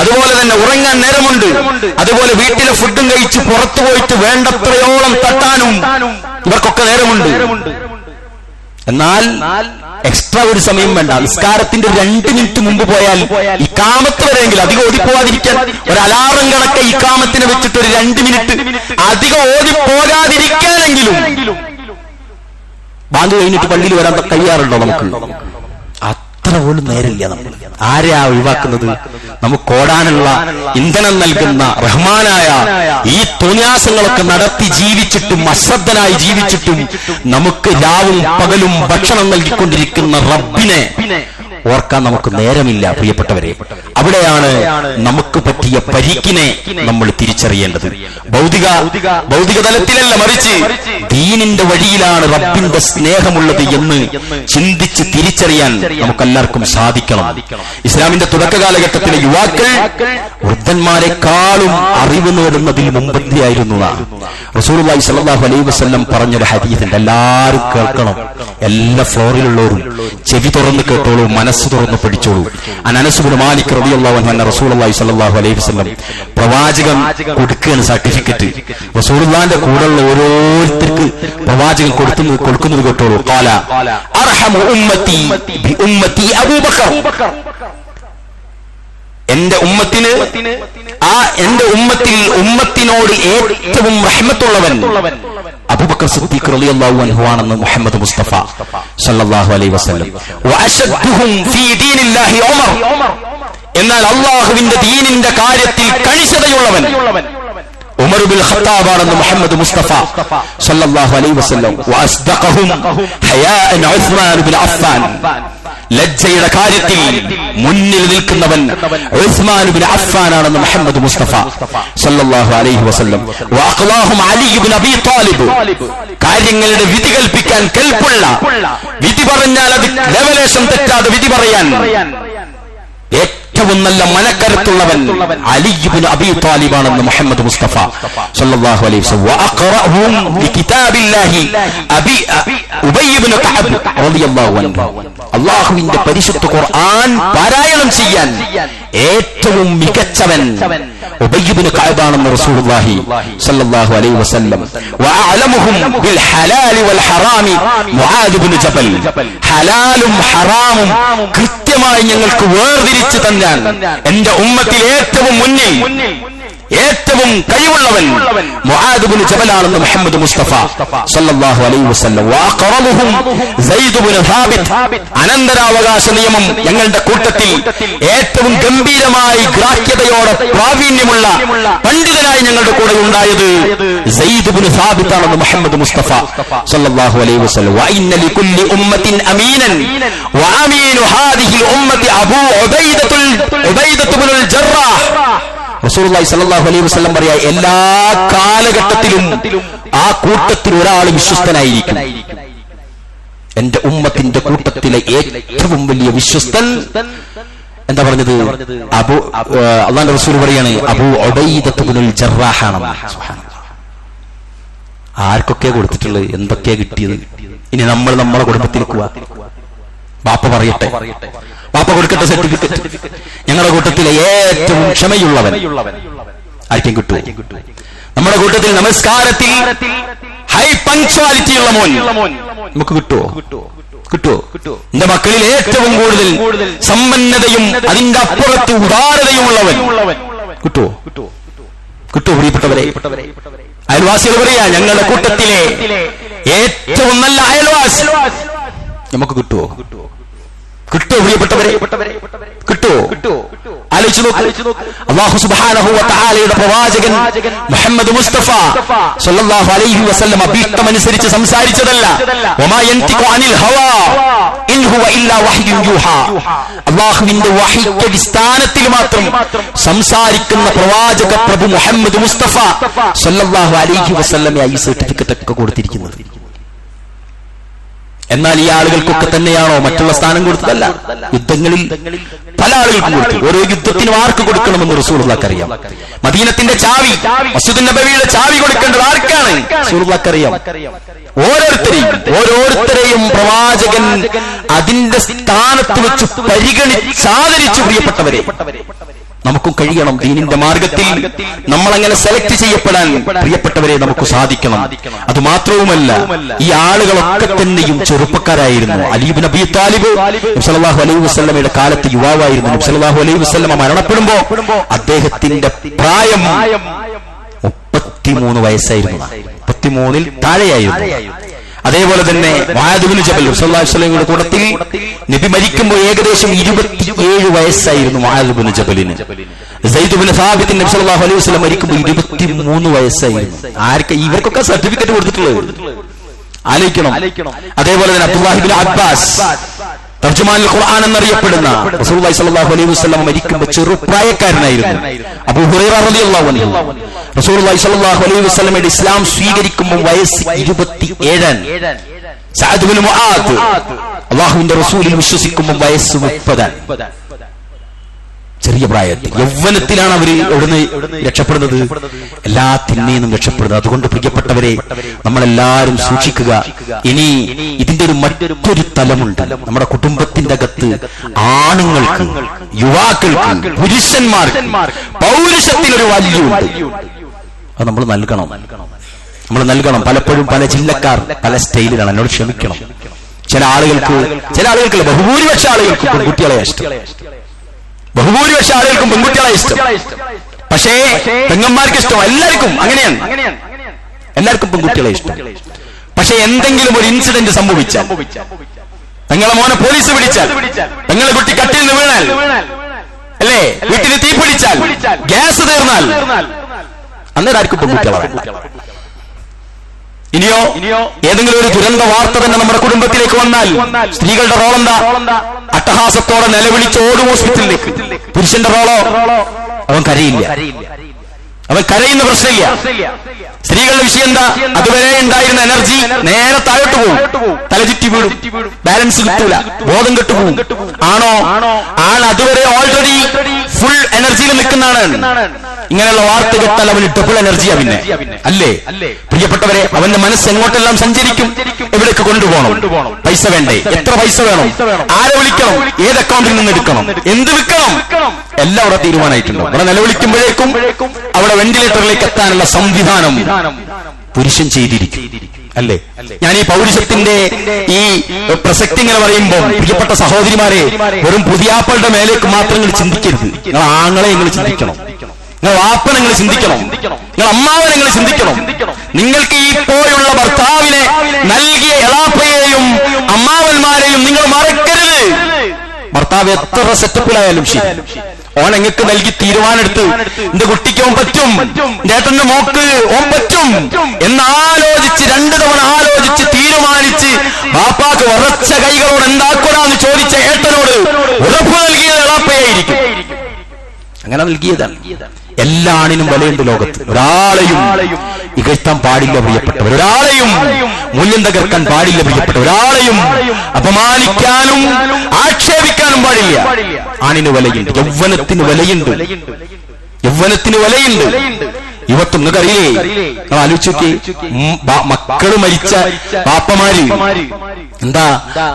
അതുപോലെ തന്നെ ഉറങ്ങാൻ നേരമുണ്ട്, അതുപോലെ വീട്ടിലെ ഫുഡും കഴിച്ച് പുറത്തു പോയിട്ട് വേണ്ടത്രയോളം തട്ടാനും ഇവർക്കൊക്കെ നേരമുണ്ട്. എന്നാൽ എക്സ്ട്രാ ഒരു സമയം വേണ്ട. നിസ്കാരത്തിന്റെ 2 മിനിറ്റ് മുമ്പ് പോയാൽ ഇഖാമത്ത് വരെയെങ്കിലും അധികം ഓടിപ്പോകാതിരിക്കാൻ ഒരു അലാറം കണക്കെ ഇഖാമത്തിനെ വെച്ചിട്ട് ഒരു 2 മിനിറ്റ് അധികം ഓടിപ്പോകാതിരിക്കാനെങ്കിലും ബാങ്ക് കഴിഞ്ഞിട്ട് പള്ളിയിൽ വരാൻ കഴിയാറുണ്ടോ? നമുക്ക് അത്ര പോലും നേരില്ല. നമ്മൾ ആരെയാ ഒഴിവാക്കുന്നത്? നമുക്ക് ഓടാനുള്ള ഇന്ധനം നൽകുന്ന റഹ്മാനായ ഈ തോന്നിയാസങ്ങളൊക്കെ നടത്തി ജീവിച്ചിട്ടും അശ്രദ്ധനായി ജീവിച്ചിട്ടും നമുക്ക് രാവും പകലും ഭക്ഷണം നൽകിക്കൊണ്ടിരിക്കുന്ന റബ്ബിനെ ഓർക്കാൻ നമുക്ക് നേരമില്ല. പ്രിയപ്പെട്ടവരെ, അവിടെയാണ് നമുക്ക് പറ്റിയ പരിക്കിനെ നമ്മൾ തിരിച്ചറിയേണ്ടത്. ഭൗതിക തലത്തിലല്ല, മറിച്ച് ദീനിന്റെ വഴിയിലാണ് റബ്ബിന്റെ സ്നേഹമുള്ളത് എന്ന് ചിന്തിച്ച് തിരിച്ചറിയാൻ നമുക്കെല്ലാവർക്കും സാധിക്കണം. ഇസ്ലാമിന്റെ തുടക്ക കാലഘട്ടത്തിലെ യുവാക്കൾ വൃദ്ധന്മാരെക്കാളും അറിവ് നേടുന്നതിൽ മുമ്പന്തിയായിരുന്നു. റസൂലുള്ളാഹി സ്വല്ലല്ലാഹു അലൈഹി വസല്ലം പറഞ്ഞൊരു ഹദീസുണ്ട്, എല്ലാവരും കേൾക്കണം. എല്ലാ ഫ്ലോറിലുള്ളവരും ചെവി തുറന്ന് കേട്ടോളൂ, മനസ്സ് തുറന്ന് പഠിച്ചോളൂ. അനസ് ഇബ്നു മാലിക് റളിയല്ലാഹു അൻഹു അന്ന റസൂലുള്ളാഹി സ്വല്ലല്ലാഹു അലൈഹി വസല്ലം പ്രവാചകൻ കൊടുക്കുകയാണ് സർട്ടിഫിക്കറ്റ്. റസൂലുള്ളാഹിന്റെ കൂടെയുള്ള ഓരോരുത്തർക്ക് പ്രവാചകൻ കൊടുക്കുന്നത് കേട്ടോളൂ. ഖാല അർഹമു ഉമ്മത്തി ബി ഉമ്മത്തി അബൂബക്കർ. എന്റെ ഉമ്മത്തിന്, എന്റെ ഉമ്മത്തിനോട് ഏറ്റവും റഹ്മത്തുള്ളവൻ അബൂബക്കർ സിദ്ദീഖ് റളിയല്ലാഹു അൻഹു ആണെന്ന് മുഹമ്മദ് മുസ്തഫ സല്ലല്ലാഹു അലൈഹി വസല്ലം. വഅശദ്ദുഹും ഫീ ദീനില്ലാഹി ഉമർ. എന്നാൽ അല്ലാഹുവിന്റെ ദീനിന്റെ കാര്യത്തിൽ കണിശതയുള്ളവൻ ഉമർ ഇബ്നുൽ ഖത്താബ് ആണെന്ന് മുഹമ്മദ് മുസ്തഫ സല്ലല്ലാഹു അലൈഹി വസല്ലം. വഅസ്ദഖഹും ഹയാഅൻ ഉസ്മാൻ ഇബ്നു അഫ്ഫാൻ. ലജ്ജയുടെ കാര്യത്തിൽ മുന്നിൽ നിൽക്കുന്നവൻ ഉസ്മാൻ ഇബ്നു അഫ്ഫാൻ ആണെന്ന് മുഹമ്മദ് മുസ്തഫ സല്ലല്ലാഹു അലൈഹി വസല്ലം. വഅഖ്ലാഹും അലി ഇബ്നു അബീ ത്വാലിബ്. കാര്യങ്ങളുടെ വിധി കൽപ്പിക്കാൻ കൽപ്പുള്ള, വിധി പറഞ്ഞാൽ അത് ലെവലേഷൻ തെറ്റാതെ വിധി പറയാൻ ഏറ്റവും നല്ല മനക്കരുത്തുള്ളവൻ അലി ഇബ്നു അബീ ത്വാലിബ് ആണെന്ന് മുഹമ്മദ് മുസ്തഫ സല്ലല്ലാഹു അലൈഹി വസല്ലം. വഅഖറഅഹും ബികിതാബില്ലാഹി ഉബൈ ഇബ്നു കഅബ് റളിയല്ലാഹു അൻഹു. അല്ലാഹുവിന്റെ പരിശുദ്ധ ഖുർആൻ പാരായണം ചെയ്യാൻ ഏറ്റവും മികച്ചവൻ ഉബൈ ഇബ്നു കഅബ് ആണെന്ന് റസൂലുള്ളാഹി സ്വല്ലല്ലാഹു അലൈഹി വസല്ലം. വഅഅലമുഹും ബിൽ ഹലാലി വൽ ഹറാമി മുആദ് ഇബ്നു ജബൽ. ഹലാലും ഹറാമും കൃത്യമായി ഞങ്ങൾക്ക് വേർതിരിച്ച് തന്നാൻ എന്റെ ഉമ്മത്തിൽ ഏറ്റവും മുന്നിൽ ഏറ്റവും കഴിവുള്ളവൻ മുആദ് ഇബ്നു ജബൽ ആണെന്ന് മുഹമ്മദ് മുസ്തഫ സല്ലല്ലാഹു അലൈഹി വസല്ലം. വഅഖറമുഹും സയ്യിദ് ഇബ്നു സാബിത്. അനന്തരാവകാശ നിയമം ഞങ്ങളുടെ കൂട്ടത്തിൽ ഏറ്റവും ഗംഭീരമായി ഗ്രാഹ്യതയോടെ പ്രാവീണ്യമുള്ള പണ്ഡിതനായി ഞങ്ങളുടെ കൂടെ ഉണ്ടായത് സയ്യിദ് ഇബ്നു സാബിത് ആണെന്ന് മുഹമ്മദ് മുസ്തഫ സല്ലല്ലാഹു അലൈഹി വസല്ലം. വഇന്ന ലികുല്ലി ഉമ്മത്തിൻ അമീനൻ വഅമീനു ഹാദിഹിൽ ഉമ്മത്തി അബൂ ഉബൈദത്തുൽ ജറാഹ്. റസൂലുള്ളാഹി സ്വല്ലല്ലാഹു അലൈഹി വസല്ലം പറയാ, എല്ലാ കാലഘട്ടത്തിലും ആ കൂട്ടത്തിൽ ഒരാൾ വിശ്വസ്തനായിരിക്കും. എന്റെ ഉമ്മത്തിന്റെ കൂട്ടത്തിലെ ഏറ്റവും വലിയ വിശ്വസ്തൻ എന്താ പറഞ്ഞത്? അല്ലാഹുവിന്റെ റസൂൽ പറയാണ്, അബൂ ഉബൈദത്ത് ഇബ്നുൽ ജറാഹ് ആണ്. ആർക്കൊക്കെ കൊടുത്തിട്ടുള്ളത്, എന്തൊക്കെയാ കിട്ടിയത്? ഇനി നമ്മൾ നമ്മളെ കുടുംബത്തിലേക്ക് പോവാ. ബാപ്പ പറയട്ടെ, ബാപ്പ കൊടുക്കട്ടെ സർട്ടിഫിക്കറ്റ്. ഞങ്ങളുടെ കൂട്ടത്തിലെ ഏറ്റവും ക്ഷമയുള്ളവൻ ആർക്കും കിട്ടുമോ? നമ്മുടെ കൂട്ടത്തിൽ നമസ്കാരത്തിൽ ഹൈ പങ്ക്ച്വാലിറ്റി ഉള്ള മോൻ നമുക്ക് കിട്ടുമോ? കിട്ടുമോ? എന്റെ മക്കളിൽ ഏറ്റവും കൂടുതൽ സമ്പന്നതയും അതിന്റെ അപ്പുറത്ത് ഉദാരതയും ഉള്ളവൻ കിട്ടുമോ? പ്രിയപ്പെട്ടവരെ, അയൽവാസികൾ പറയാ, ഞങ്ങളുടെ കൂട്ടത്തിലെ ഏറ്റവും നല്ല അയൽവാസി നമുക്ക് കിട്ടുമോ? പ്രിയപ്പെട്ടവരെ, കിട്ടുമോ? ആലോചിച്ചു നോക്കൂ. അല്ലാഹു സുബ്ഹാനഹു വ തആലയുടെ പ്രവാചകൻ മുഹമ്മദ് മുസ്തഫ സ്വല്ലല്ലാഹു അലൈഹി വസല്ലം അഭിഷ്ടമനുസരിച്ച് സംസാരിച്ചതല്ല. വമാ യൻതിഖു അനിൽ ഹവാ ഇൻ ഹുവ ഇല്ലാ വഹ്യുൻ യൂഹാ. അല്ലാഹുവിന്റെ വഹയ്ക്ക് അടിസ്ഥാനത്തിൽ മാത്രം സംസാരിക്കുന്ന പ്രവാചക പ്രഭു മുഹമ്മദ് മുസ്തഫ സ്വല്ലല്ലാഹു അലൈഹി വസല്ലം ഈ സർട്ടിഫിക്കറ്റ് ഒക്കെ കൊടുത്തിരിക്കുന്നത്. എന്നാൽ ഈ ആളുകൾക്കൊക്കെ തന്നെയാണോ മറ്റുള്ള സ്ഥാനം കൊടുത്തതല്ല. യുദ്ധങ്ങളിൽ പല ആളുകൾക്കും കൊടുത്തു. ഓരോ യുദ്ധത്തിനും ആർക്ക് കൊടുക്കണമെന്ന് റസൂലുള്ളാഹിക്ക് അറിയാം. മദീനത്തിന്റെ ചാവി, മസ്ജിദുൻ നബവിയുടെ ചാവി കൊടുക്കേണ്ടത് ആർക്കാണ്? റസൂലുള്ളാഹിക്ക് അറിയാം. ഓരോരുത്തരെയും പ്രവാചകൻ അതിന്റെ സ്ഥാനത്ത് വെച്ച് പരിഗണിച്ചാദരിച്ചു. പ്രിയപ്പെട്ടവരെ, നമുക്കും കഴിയണം ദീനിന്റെ മാർഗത്തിൽ നമ്മളങ്ങനെ സെലക്ട് ചെയ്യപ്പെടാൻ. പ്രിയപ്പെട്ടവരെ, നമുക്ക് സാധിക്കണം. അത് മാത്രവുമല്ല, ഈ ആളുകളൊക്കെ തന്നെയും ചെറുപ്പക്കാരായിരുന്നു. അലി ഇബ്നു അബീ താലിബ് നബി സല്ലല്ലാഹു അലൈഹി വസല്ലമയുടെ കാലത്ത് യുവാവായിരുന്നു. നബി സല്ലല്ലാഹു അലൈഹി വസല്ലമ മരണപ്പെടുമ്പോ അദ്ദേഹത്തിന്റെ പ്രായം 33 വയസ്സായിരുന്നു. 33-ൽ താഴെയായിരുന്നു. അതേപോലെ തന്നെ മുആദ് ഇബ്നു ജബൽ റസൂലുള്ളാഹി സ്വല്ലല്ലാഹു അലൈഹി വസല്ലമയുടെ കൂട്ടത്തിൽ നബി മരിക്കുമ്പോൾ ഏകദേശം 27 വയസ്സായിരുന്നു മുആദ് ഇബ്നു ജബലിന്. സയ്യിദ് ഇബ്നു സാബിത്ത് നബി സല്ലല്ലാഹു അലൈഹി വസല്ലം മരിക്കുമ്പോൾ 23 വയസ്സായിരുന്നു. ഇവർക്കൊക്കെ സർട്ടിഫിക്കറ്റ് കൊടുത്തിട്ടുള്ളത് ആലോചിക്കണം. അതേപോലെ തന്നെ അബ്ദുല്ലാഹി ഇബ്നു അബ്ബാസ് തർജുമാനുൽ ഖുർആൻ എന്നറിയപ്പെടുന്ന റസൂലുള്ളാഹി സ്വല്ലല്ലാഹു അലൈഹി വസല്ലം മരിക്കുമ്പോൾ ചെറുപ്രായക്കാരനായിരുന്നു. അബൂ ഹുറൈറ റളിയല്ലാഹു അൻഹു റസൂലുള്ളാഹി സ്വല്ലല്ലാഹു അലൈഹി വസല്ലമയുടെ ഇസ്ലാം സ്വീകരിക്കുമ്പോൾ വയസ്സ് 27. സഅദ് ഇബ്നു മുആദ് അല്ലാഹുവിന്റെ റസൂലിൽ വിശ്വസിക്കുമ്പോൾ വയസ്സ് 30. ചെറിയ പ്രായത്തിൽ, യൗവനത്തിലാണ് അവർ എവിടുന്ന് രക്ഷപ്പെടുന്നത്? എല്ലാ തിന്മയിലും രക്ഷപ്പെടുന്നത്. അതുകൊണ്ട് പ്രിയപ്പെട്ടവരെ, നമ്മളെല്ലാവരും സൂക്ഷിക്കുക. ഇനി ഇതിന്റെ മറ്റൊരു തലമുണ്ട്. നമ്മുടെ കുടുംബത്തിന്റെ അകത്ത് ആണുങ്ങൾക്ക്, യുവാക്കൾക്ക്, പുരുഷന്മാർക്ക് പൗരുഷത്തിനൊരു വാല്യുണ്ട്. അത് നമ്മൾ നൽകണം. പലപ്പോഴും പല ജില്ലക്കാർ പല സ്റ്റൈലിലാണ്. എന്നോട് ക്ഷമിക്കണം. ചില ആളുകൾക്ക് ബഹുഭൂരിപക്ഷ ആളുകൾക്ക് പെൺകുട്ടികളെ ഇഷ്ടം. പക്ഷേ പെങ്ങന്മാർക്ക് ഇഷ്ടം. എല്ലാവർക്കും അങ്ങനെയാണ്. എല്ലാവർക്കും പെൺകുട്ടികളെ ഇഷ്ടം. പക്ഷെ എന്തെങ്കിലും ഒരു ഇൻസിഡന്റ് സംഭവിച്ചാൽ, നിങ്ങളെ മോനെ പോലീസ് പിടിച്ചാൽ, നിങ്ങളെ കുട്ടി കട്ടിൽ നിന്ന് വീണാൽ, അല്ലേ, വീട്ടിന് തീ പിടിച്ചാൽ, ഗ്യാസ് തീർന്നാൽ, അന്നേരം ആർക്കും പെൺകുട്ടികളെ. ഇനിയോ ഏതെങ്കിലും ഒരു ദുരന്ത വാർത്ത തന്നെ നമ്മുടെ കുടുംബത്തിലേക്ക് വന്നാൽ സ്ത്രീകളുടെ റോളെന്താ? അട്ടഹാസത്തോടെ നിലവിളിച്ച് ഓടും ഹോസ്പിറ്റലിലേക്ക്. പുരുഷന്റെ റോളോ? അവൻ കരയില്ല. അവൻ കരയുന്ന പ്രശ്നമില്ല. സ്ത്രീകളുടെ വിഷയം എന്താ? അതുവരെ ഉണ്ടായിരുന്ന എനർജി നേരെ താഴോട്ട് പോകും. തലചുറ്റി വീഴും, ബാലൻസ് കിട്ടൂല, ബോധം കെട്ടുപോകും. ആണോ? അതുവരെ ഓൾറെഡി ഫുൾ എനർജിയിൽ നിൽക്കുന്നതാണ്. ഇങ്ങനെയുള്ള വാർത്ത കേട്ടാൽ അവന് ഡബിൾ എനർജിയാ പിന്നെ, അല്ലേ? പ്രിയപ്പെട്ടവരെ, അവന്റെ മനസ്സ് എങ്ങോട്ടെല്ലാം സഞ്ചരിക്കും. എവിടേക്ക് കൊണ്ടുപോകണം? പൈസ വേണ്ടേ? എത്ര പൈസ വേണം? ആരെ വിളിക്കണം? ഏത് അക്കൗണ്ടിൽ നിന്ന് എടുക്കണം? എന്ത് വിൽക്കണം? എല്ലാം അവിടെ തീരുമാനമായിട്ടുണ്ടോ? അവിടെ നിലവിളിക്കുമ്പോഴേക്കും അവിടെ വെന്റിലേറ്ററിലേക്ക് എത്താനുള്ള സംവിധാനം പുരുഷൻ ചെയ്തിരിക്കും, അല്ലേ? ഞാൻ ഈ പൗരുഷത്തിന്റെ ഈ പ്രസക്തി ഇങ്ങനെ പറയുമ്പോൾ പ്രിയപ്പെട്ട സഹോദരിമാരെ, വെറും പുതിയാപ്പളുടെ മേലേക്ക് മാത്രം നിങ്ങൾ ചിന്തിക്കരുത്. നിങ്ങൾ ആങ്ങളെ നിങ്ങൾ ചിന്തിക്കണം, നിങ്ങൾ വാപ്പ നിങ്ങൾ ചിന്തിക്കണം, നിങ്ങൾ അമ്മാവനെ നിങ്ങൾ ചിന്തിക്കണം. നിങ്ങൾക്ക് ഈ പോലുള്ള ഭർത്താവിനെ നൽകിയ എളാപ്പയെയും അമ്മാവന്മാരെയും നിങ്ങൾ മറക്കരുത്. ഭർത്താവ് എത്ര സെറ്റപ്പിലായാലും ശരി, ഓൻ എങ്ങൾക്ക് നൽകി തീരുമാനമെടുത്ത് എന്റെ കുട്ടിക്ക് ഓൻ പറ്റും, എന്റെ ഏട്ടന്റെ മോക്ക് ഓൻ പറ്റും എന്നാലോചിച്ച് 2 തവണ ആലോചിച്ച് തീരുമാനിച്ച് ബാപ്പാക്ക് ഉറച്ച കൈകളോട് എന്താക്കൂടാന്ന് ചോദിച്ച ഏട്ടനോട് ഉറപ്പ് നൽകിയത് എളാപ്പയായിരിക്കും. അങ്ങനെ നൽകിയതാണ്. എല്ലാ ആണിനും വിലയുണ്ട് ലോകത്ത്. ഒരാളെയും ഇകഴ്ത്താൻ പാടില്ല പ്രിയപ്പെട്ടവർ, ഒരാളെയും മൂല്യം തകർക്കാൻ പാടില്ല പ്രിയപ്പെട്ടവർ, ഒരാളെയും അപമാനിക്കാനും ആക്ഷേപിക്കാനും പാടില്ല. ആണിന് വിലയുണ്ട്, യൗവനത്തിന് വിലയുണ്ട്, യൗവനത്തിന് വിലയുണ്ട്. യുവത്വം നിങ്ങൾക്കറിയില്ലേ? നിങ്ങൾ ആലോചിച്ചോക്കി, മക്കള് മരിച്ച പാപ്പമാര് എന്താ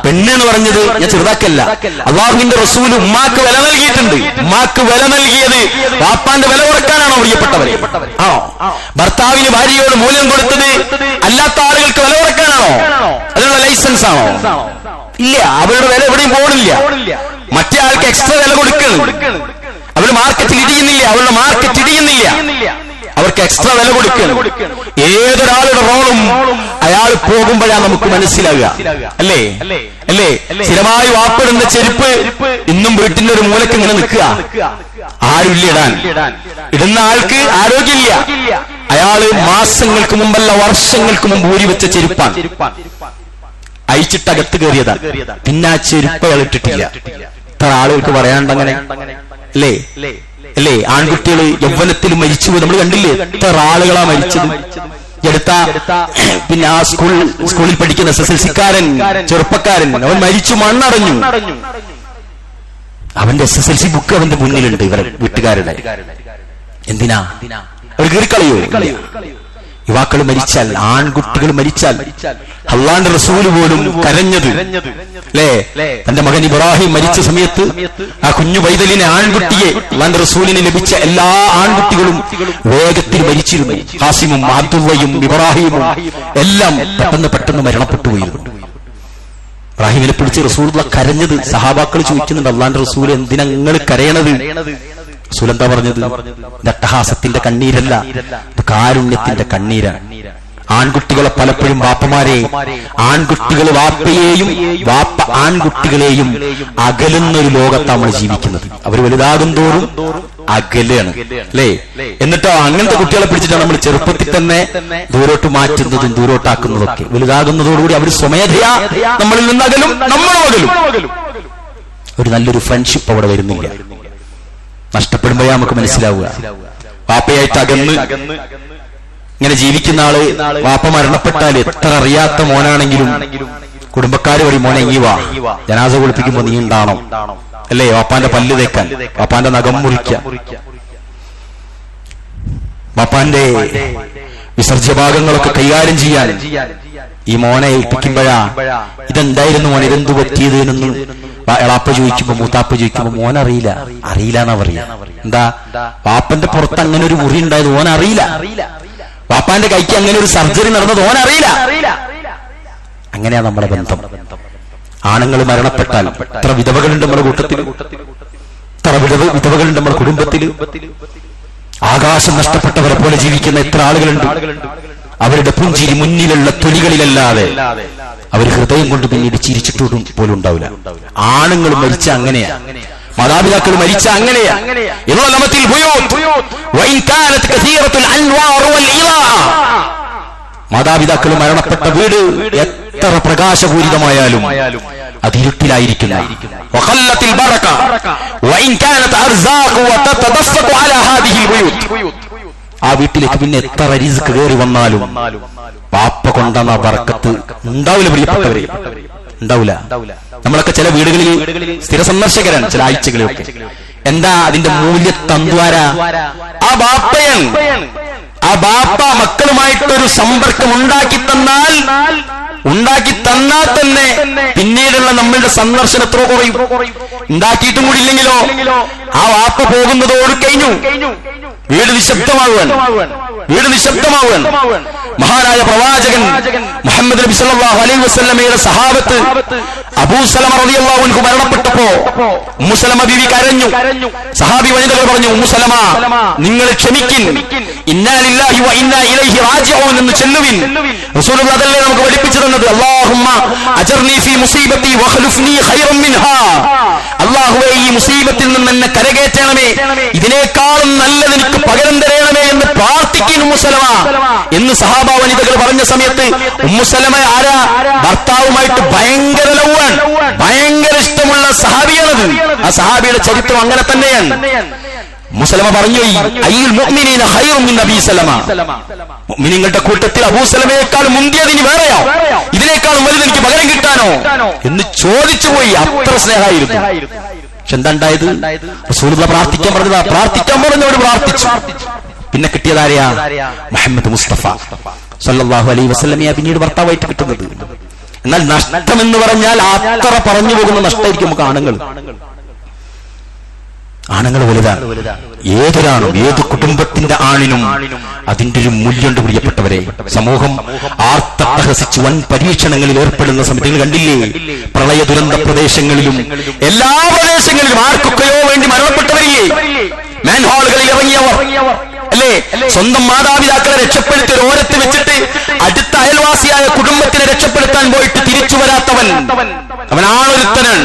പെണ്ണെന്ന് പറഞ്ഞത് ഞാൻ ചെറുതാക്കല്ല. അള്ളാഹുവിന്റെ റസൂല് ഉമ്മാക്ക് വില നൽകിയിട്ടുണ്ട്. ഉമ്മാക്ക് വില നൽകിയത് പാപ്പാന്റെ വില കുറക്കാനാണോ പ്രിയപ്പെട്ടവരെ? ആണോ? ഭർത്താവിന് ഭാര്യയോട് മൂല്യം കൊടുത്തത് അല്ലാത്ത ആളുകൾക്ക് വില കുറക്കാനാണോ? അതിനുള്ള ലൈസൻസ് ആണോ? ഇല്ല. അവരുടെ വില എവിടെയും പോകണില്ല. മറ്റേ ആൾക്ക് എക്സ്ട്രാ വില കൊടുക്കണം. അവര് മാർക്കറ്റിൽ ഇടിയുന്നില്ല, അവരുടെ മാർക്കറ്റ് ഇടിയുന്നില്ല, അവർക്ക് എക്സ്ട്രാ വില കൊടുക്കണം. ഏതൊരാളുടെ റോളും അയാൾ പോകുമ്പോഴാണ് നമുക്ക് മനസ്സിലാവുക. അല്ലേ അല്ലേ? സ്ഥിരമായി വാപ്പിടുന്ന ചെരുപ്പ് ഇന്നും വീട്ടിന്റെ ഒരു മൂലക്ക് ഇങ്ങനെ നിൽക്കുക, ആരുമില്ല ഇടാൻ. ഇടുന്ന ആൾക്ക് ആരോഗ്യമില്ല. അയാള് മാസങ്ങൾക്ക് മുമ്പല്ല വർഷങ്ങൾക്ക് മുമ്പ് ഊരി വെച്ച ചെരുപ്പാണ്, അയച്ചിട്ട് അകത്ത് കയറിയതാണ്. പിന്നെ ആ ചെരുപ്പ് അയാൾ ഇട്ടിട്ടില്ല. ഇത്ര ആളുകൾക്ക് പറയാണ്ടങ്ങനെ അല്ലേ? അല്ലേ? ആൺകുട്ടികൾ യൗവനത്തിൽ മരിച്ചു, നമ്മൾ കണ്ടില്ലേ എത്ര ആളുകളാ മരിച്ചത്. എടുത്ത പിന്നെ ആ സ്കൂളിൽ പഠിക്കുന്ന SSLC-ക്കാരൻ, ചെറുപ്പക്കാരൻ, അവൻ മരിച്ചു, മണ്ണടഞ്ഞു. അവന്റെ SSLC ബുക്ക് അവന്റെ മുന്നിലുണ്ട്, ഇവരെ വീട്ടുകാരുടെ. എന്തിനാ? അവർ കീറിക്കളയോ? യുവാക്കൾ മരിച്ചാൽ, ആൺകുട്ടികൾ മരിച്ചാൽ അല്ലാഹുവിന്റെ റസൂല് പോലും കരഞ്ഞത് അല്ലേ? തന്റെ മകൻ ഇബ്രാഹിം മരിച്ച സമയത്ത് ആ കുഞ്ഞു പൈതലിനെ, ആൺകുട്ടിയെ, അല്ലാഹുവിന്റെ റസൂലിന് ലഭിച്ച എല്ലാ ആൺകുട്ടികളും വേഗത്തിൽ മരിച്ചിരുന്നു. ഖാസിമും അബ്ദുള്ളയും ഇബ്രാഹിമും എല്ലാം പെട്ടെന്ന് മരണപ്പെട്ടു പോയിരുന്നു. ഇബ്രാഹിമിനെ പിടിച്ച് റസൂലുള്ള കരഞ്ഞത് സഹാബാക്കൾ ചോദിക്കുന്നുണ്ട്, അല്ലാഹുവിന്റെ റസൂൽ എന്തിനാ നിങ്ങൾ കരയണത്? റസൂൽ എന്താ പറഞ്ഞത്? ഇത് അട്ടഹാസത്തിന്റെ കണ്ണീരല്ല, ഇത് കാരുണ്യത്തിന്റെ കണ്ണീരാണ്. ആൺകുട്ടികളെ പലപ്പോഴും വാപ്പമാരെ, ആൺകുട്ടികൾ വാപ്പയെയും വാപ്പ ആൺകുട്ടികളെയും അകലുന്നൊരു ലോകത്താണ് നമ്മൾ ജീവിക്കുന്നത്. അവർ വലുതാകും തോറും അകലാണ് അല്ലേ? എന്നിട്ടോ അങ്ങനത്തെ കുട്ടികളെ പിടിച്ചിട്ടാണ് നമ്മൾ ചെറുപ്പത്തിൽ തന്നെ ദൂരോട്ട് മാറ്റുന്നതും ദൂരോട്ടാക്കുന്നതൊക്കെ. വലുതാകുന്നതോടുകൂടി അവർ സ്വമേധയാ നമ്മളിൽ നിന്ന് അകലും, നമ്മളും അകലും. ഒരു നല്ലൊരു ഫ്രണ്ട്ഷിപ്പ് അവിടെ വരുന്നില്ല. നഷ്ടപ്പെടുമ്പോഴേ നമുക്ക് മനസ്സിലാവുക. വാപ്പയായിട്ട് അകന്ന് ഇങ്ങനെ ജീവിക്കുന്ന ആള് വാപ്പ മരണപ്പെട്ടാൽ എത്ര അറിയാത്ത മോനാണെങ്കിലും കുടുംബക്കാര് പറയും, മോനെ ഈ വാ, ജനാസ കുളിപ്പിക്കുമ്പോ നീ ഉണ്ടാവണം അല്ലേ? വാപ്പാന്റെ പല്ല് തേക്കാൻ, വാപ്പാന്റെ നഖം മുറിക്കാൻ, വാപ്പാന്റെ വിസർജ്യഭാഗങ്ങളൊക്കെ കൈകാര്യം ചെയ്യാൻ ഈ മോനെ ഏൽപ്പിക്കുമ്പോഴാ ഇതെന്തായിരുന്നു മോനെ, ഇതെന്തു പറ്റിയത് എന്നൊന്നും എളാപ്പ ചോദിക്കുമ്പോ, മൂത്താപ്പ ചോദിക്കുമ്പോ മോനറിയില്ല. അറിയില്ലെന്നാ പറയാ. എന്താ? വാപ്പന്റെ പുറത്ത് അങ്ങനെ ഒരു മുറി ഉണ്ടായത് ഓനറിയില്ല. വാപ്പാന്റെ കൈക്ക് അങ്ങനെ ഒരു സർജറി നടന്നത് ഓനറിയില്ല. അങ്ങനെയാ നമ്മുടെ ബന്ധം. ആണുങ്ങൾ മരണപ്പെട്ടാൽ എത്ര വിധവകളുണ്ട് നമ്മുടെ കൂട്ടത്തിൽ, എത്ര വിധവകളുണ്ട് നമ്മുടെ കുടുംബത്തിൽ. ആകാശം നഷ്ടപ്പെട്ടവരെ പോലെ ജീവിക്കുന്ന എത്ര ആളുകളുണ്ട്. അവരുടെ പുഞ്ചിരി മുന്നിലുള്ള തൊലികളിലല്ലാതെ അവർ ഹൃദയം കൊണ്ട് പിന്നീട് ചിരിച്ചിട്ടും പോലും ഉണ്ടാവില്ല. ആണുങ്ങൾ മരിച്ച അങ്ങനെയാ, മാതാപിതാക്കൾ മരിച്ച അങ്ങനെയാ. മാതാപിതാക്കൾ മരണപ്പെട്ട വീട് എത്ര പ്രകാശപൂരിതമായാലും അതിരുട്ടിലായിരിക്കില്ല. ആ വീട്ടിലേക്ക് പിന്നെ എത്ര റിസ്ക് കയറി വന്നാലും പാപ്പ കൊണ്ടുവന്ന ബർക്കത്ത് ഉണ്ടാവില്ല പ്രിയപ്പെട്ടവരെ, ഉണ്ടാവില്ല. നമ്മളൊക്കെ ചില വീടുകളിൽ സ്ഥിര സന്ദർശകരാണ് ചില ആഴ്ചകളിലൊക്കെ. എന്താ അതിന്റെ മൂല്യത്തന്തുവാര? ആ ബാപ്പയാണ്. ആ ബാപ്പ മക്കളുമായിട്ടൊരു സമ്പർക്കം ഉണ്ടാക്കി തന്നാൽ തന്നെ പിന്നീടുള്ള നമ്മളുടെ സന്ദർശനം എത്ര കുറയും. ഉണ്ടാക്കിയിട്ടും കൂടി ഇല്ലെങ്കിലോ ആ വാപ്പ പോകുന്നതോട് കഴിഞ്ഞു, വീട് നിശബ്ദമാവുകയാണ്. മഹാനായ പ്രവാചകൻ മുഹമ്മദ് നബി സല്ലല്ലാഹു അലൈഹി വസല്ലമയുടെ സഹാബത്ത് അബൂ സലമ റളിയല്ലാഹു അൻഹു മരണപ്പെട്ടപ്പോ ഉമ്മു സലമ ബീവി കരഞ്ഞു. സഹാബി വനിതകൾ പറഞ്ഞു, ഉമ്മു സലമ നിങ്ങൾ ക്ഷമിക്കിൻ, ഇന്നാ ലില്ലാഹി വ ഇന്നാ ഇലൈഹി റാജിഊൻ എന്ന് ചൊല്ലുവിൻ. റസൂലുള്ളാഹി അതല്ലേ നമുക്ക് പഠിപ്പിച്ചു തന്നത്. അല്ലാഹുമ്മ അജർനി ഫീ മുസീബത്തി വഖ്ലുഫ്നി ഖൈറൻ മിൻഹാ. അല്ലാഹുവേ ഈ മുസീബത്തിൽ നിന്ന് എന്നെ കരകയറ്റണമേ, ഇതിനേക്കാളും നല്ലത് എനിക്ക് പകരം തരണമേ എന്ന് പ്രാർത്ഥിക്കുന്നു ഉമ്മു സലമ എന്ന് സഹാബ വനിതകൾ പറഞ്ഞ സമയത്ത് ഉമ്മു സലമ ആരാ? ഭർത്താവുമായിട്ട് ഭയങ്കര ലൗവാൻ, ഭയങ്കര ഇഷ്ടമുള്ള സഹാബിയാണത്. ആ സഹാബിയുടെ ചരിത്രം അങ്ങനെ തന്നെയാണ്. സലമ പറഞ്ഞു, അയ്യുൽ മുഅ്മിനീന ഖൈറും മിൻ അബീ സലമ, മുഅ്മിനീങ്ങളുടെ കൂട്ടത്തിൽ അബൂ സലമയേക്കാൾ മുന്തിയത് ഇനി വേറെയോ, ഇതിനേക്കാളും വലുത് എനിക്ക് പകരം കിട്ടാനോ എന്ന് ചോദിച്ചു പോയി. അത്ര സ്നേഹമായിരുന്നു. പക്ഷെ എന്താ ഉണ്ടായത്? റസൂലുള്ളാഹി പ്രാർത്ഥിക്കാൻ പറഞ്ഞവര് പ്രാർത്ഥിച്ചു. പിന്നെ കിട്ടിയതാരെയാ? മുഹമ്മദ് മുസ്തഫ സല്ലല്ലാഹു അലൈഹി വസല്ലമയെ പിന്നീട് ഭർത്താവായിട്ട് കിട്ടുന്നത്. എന്നാൽ നഷ്ടം എന്ന് പറഞ്ഞാൽ അത്ര പറഞ്ഞു പോകുന്ന നഷ്ടമായിരിക്കും നമുക്ക് ആണുങ്ങൾ വലുതാണ്. ഏതൊരാണും ഏത് കുടുംബത്തിന്റെ ആണിനും അതിന്റെ ഒരു മൂല്യമുണ്ട് പ്രിയപ്പെട്ടവരെ. സമൂഹം ആർത്തട്ടഹസിച്ച് വൻ പരീക്ഷണങ്ങളിൽ ഏർപ്പെടുന്ന സമയത്ത് കണ്ടില്ലേ, പ്രളയ ദുരന്ത പ്രദേശങ്ങളിലും എല്ലാ പ്രദേശങ്ങളിലും ആർക്കൊക്കെയോ വേണ്ടി മരണപ്പെട്ടവരില്ലേ, മാൻഹോളുകളിൽ ഇറങ്ങിയവർ അല്ലേ, സ്വന്തം മാതാപിതാക്കളെ രക്ഷപ്പെടുത്തി ഓരത്ത് വെച്ചിട്ട് അടുത്ത അയൽവാസിയായ കുടുംബത്തിനെ രക്ഷപ്പെടുത്താൻ പോയിട്ട് തിരിച്ചു വരാത്തവൻ, അവനാണൊരുത്തനാണ്.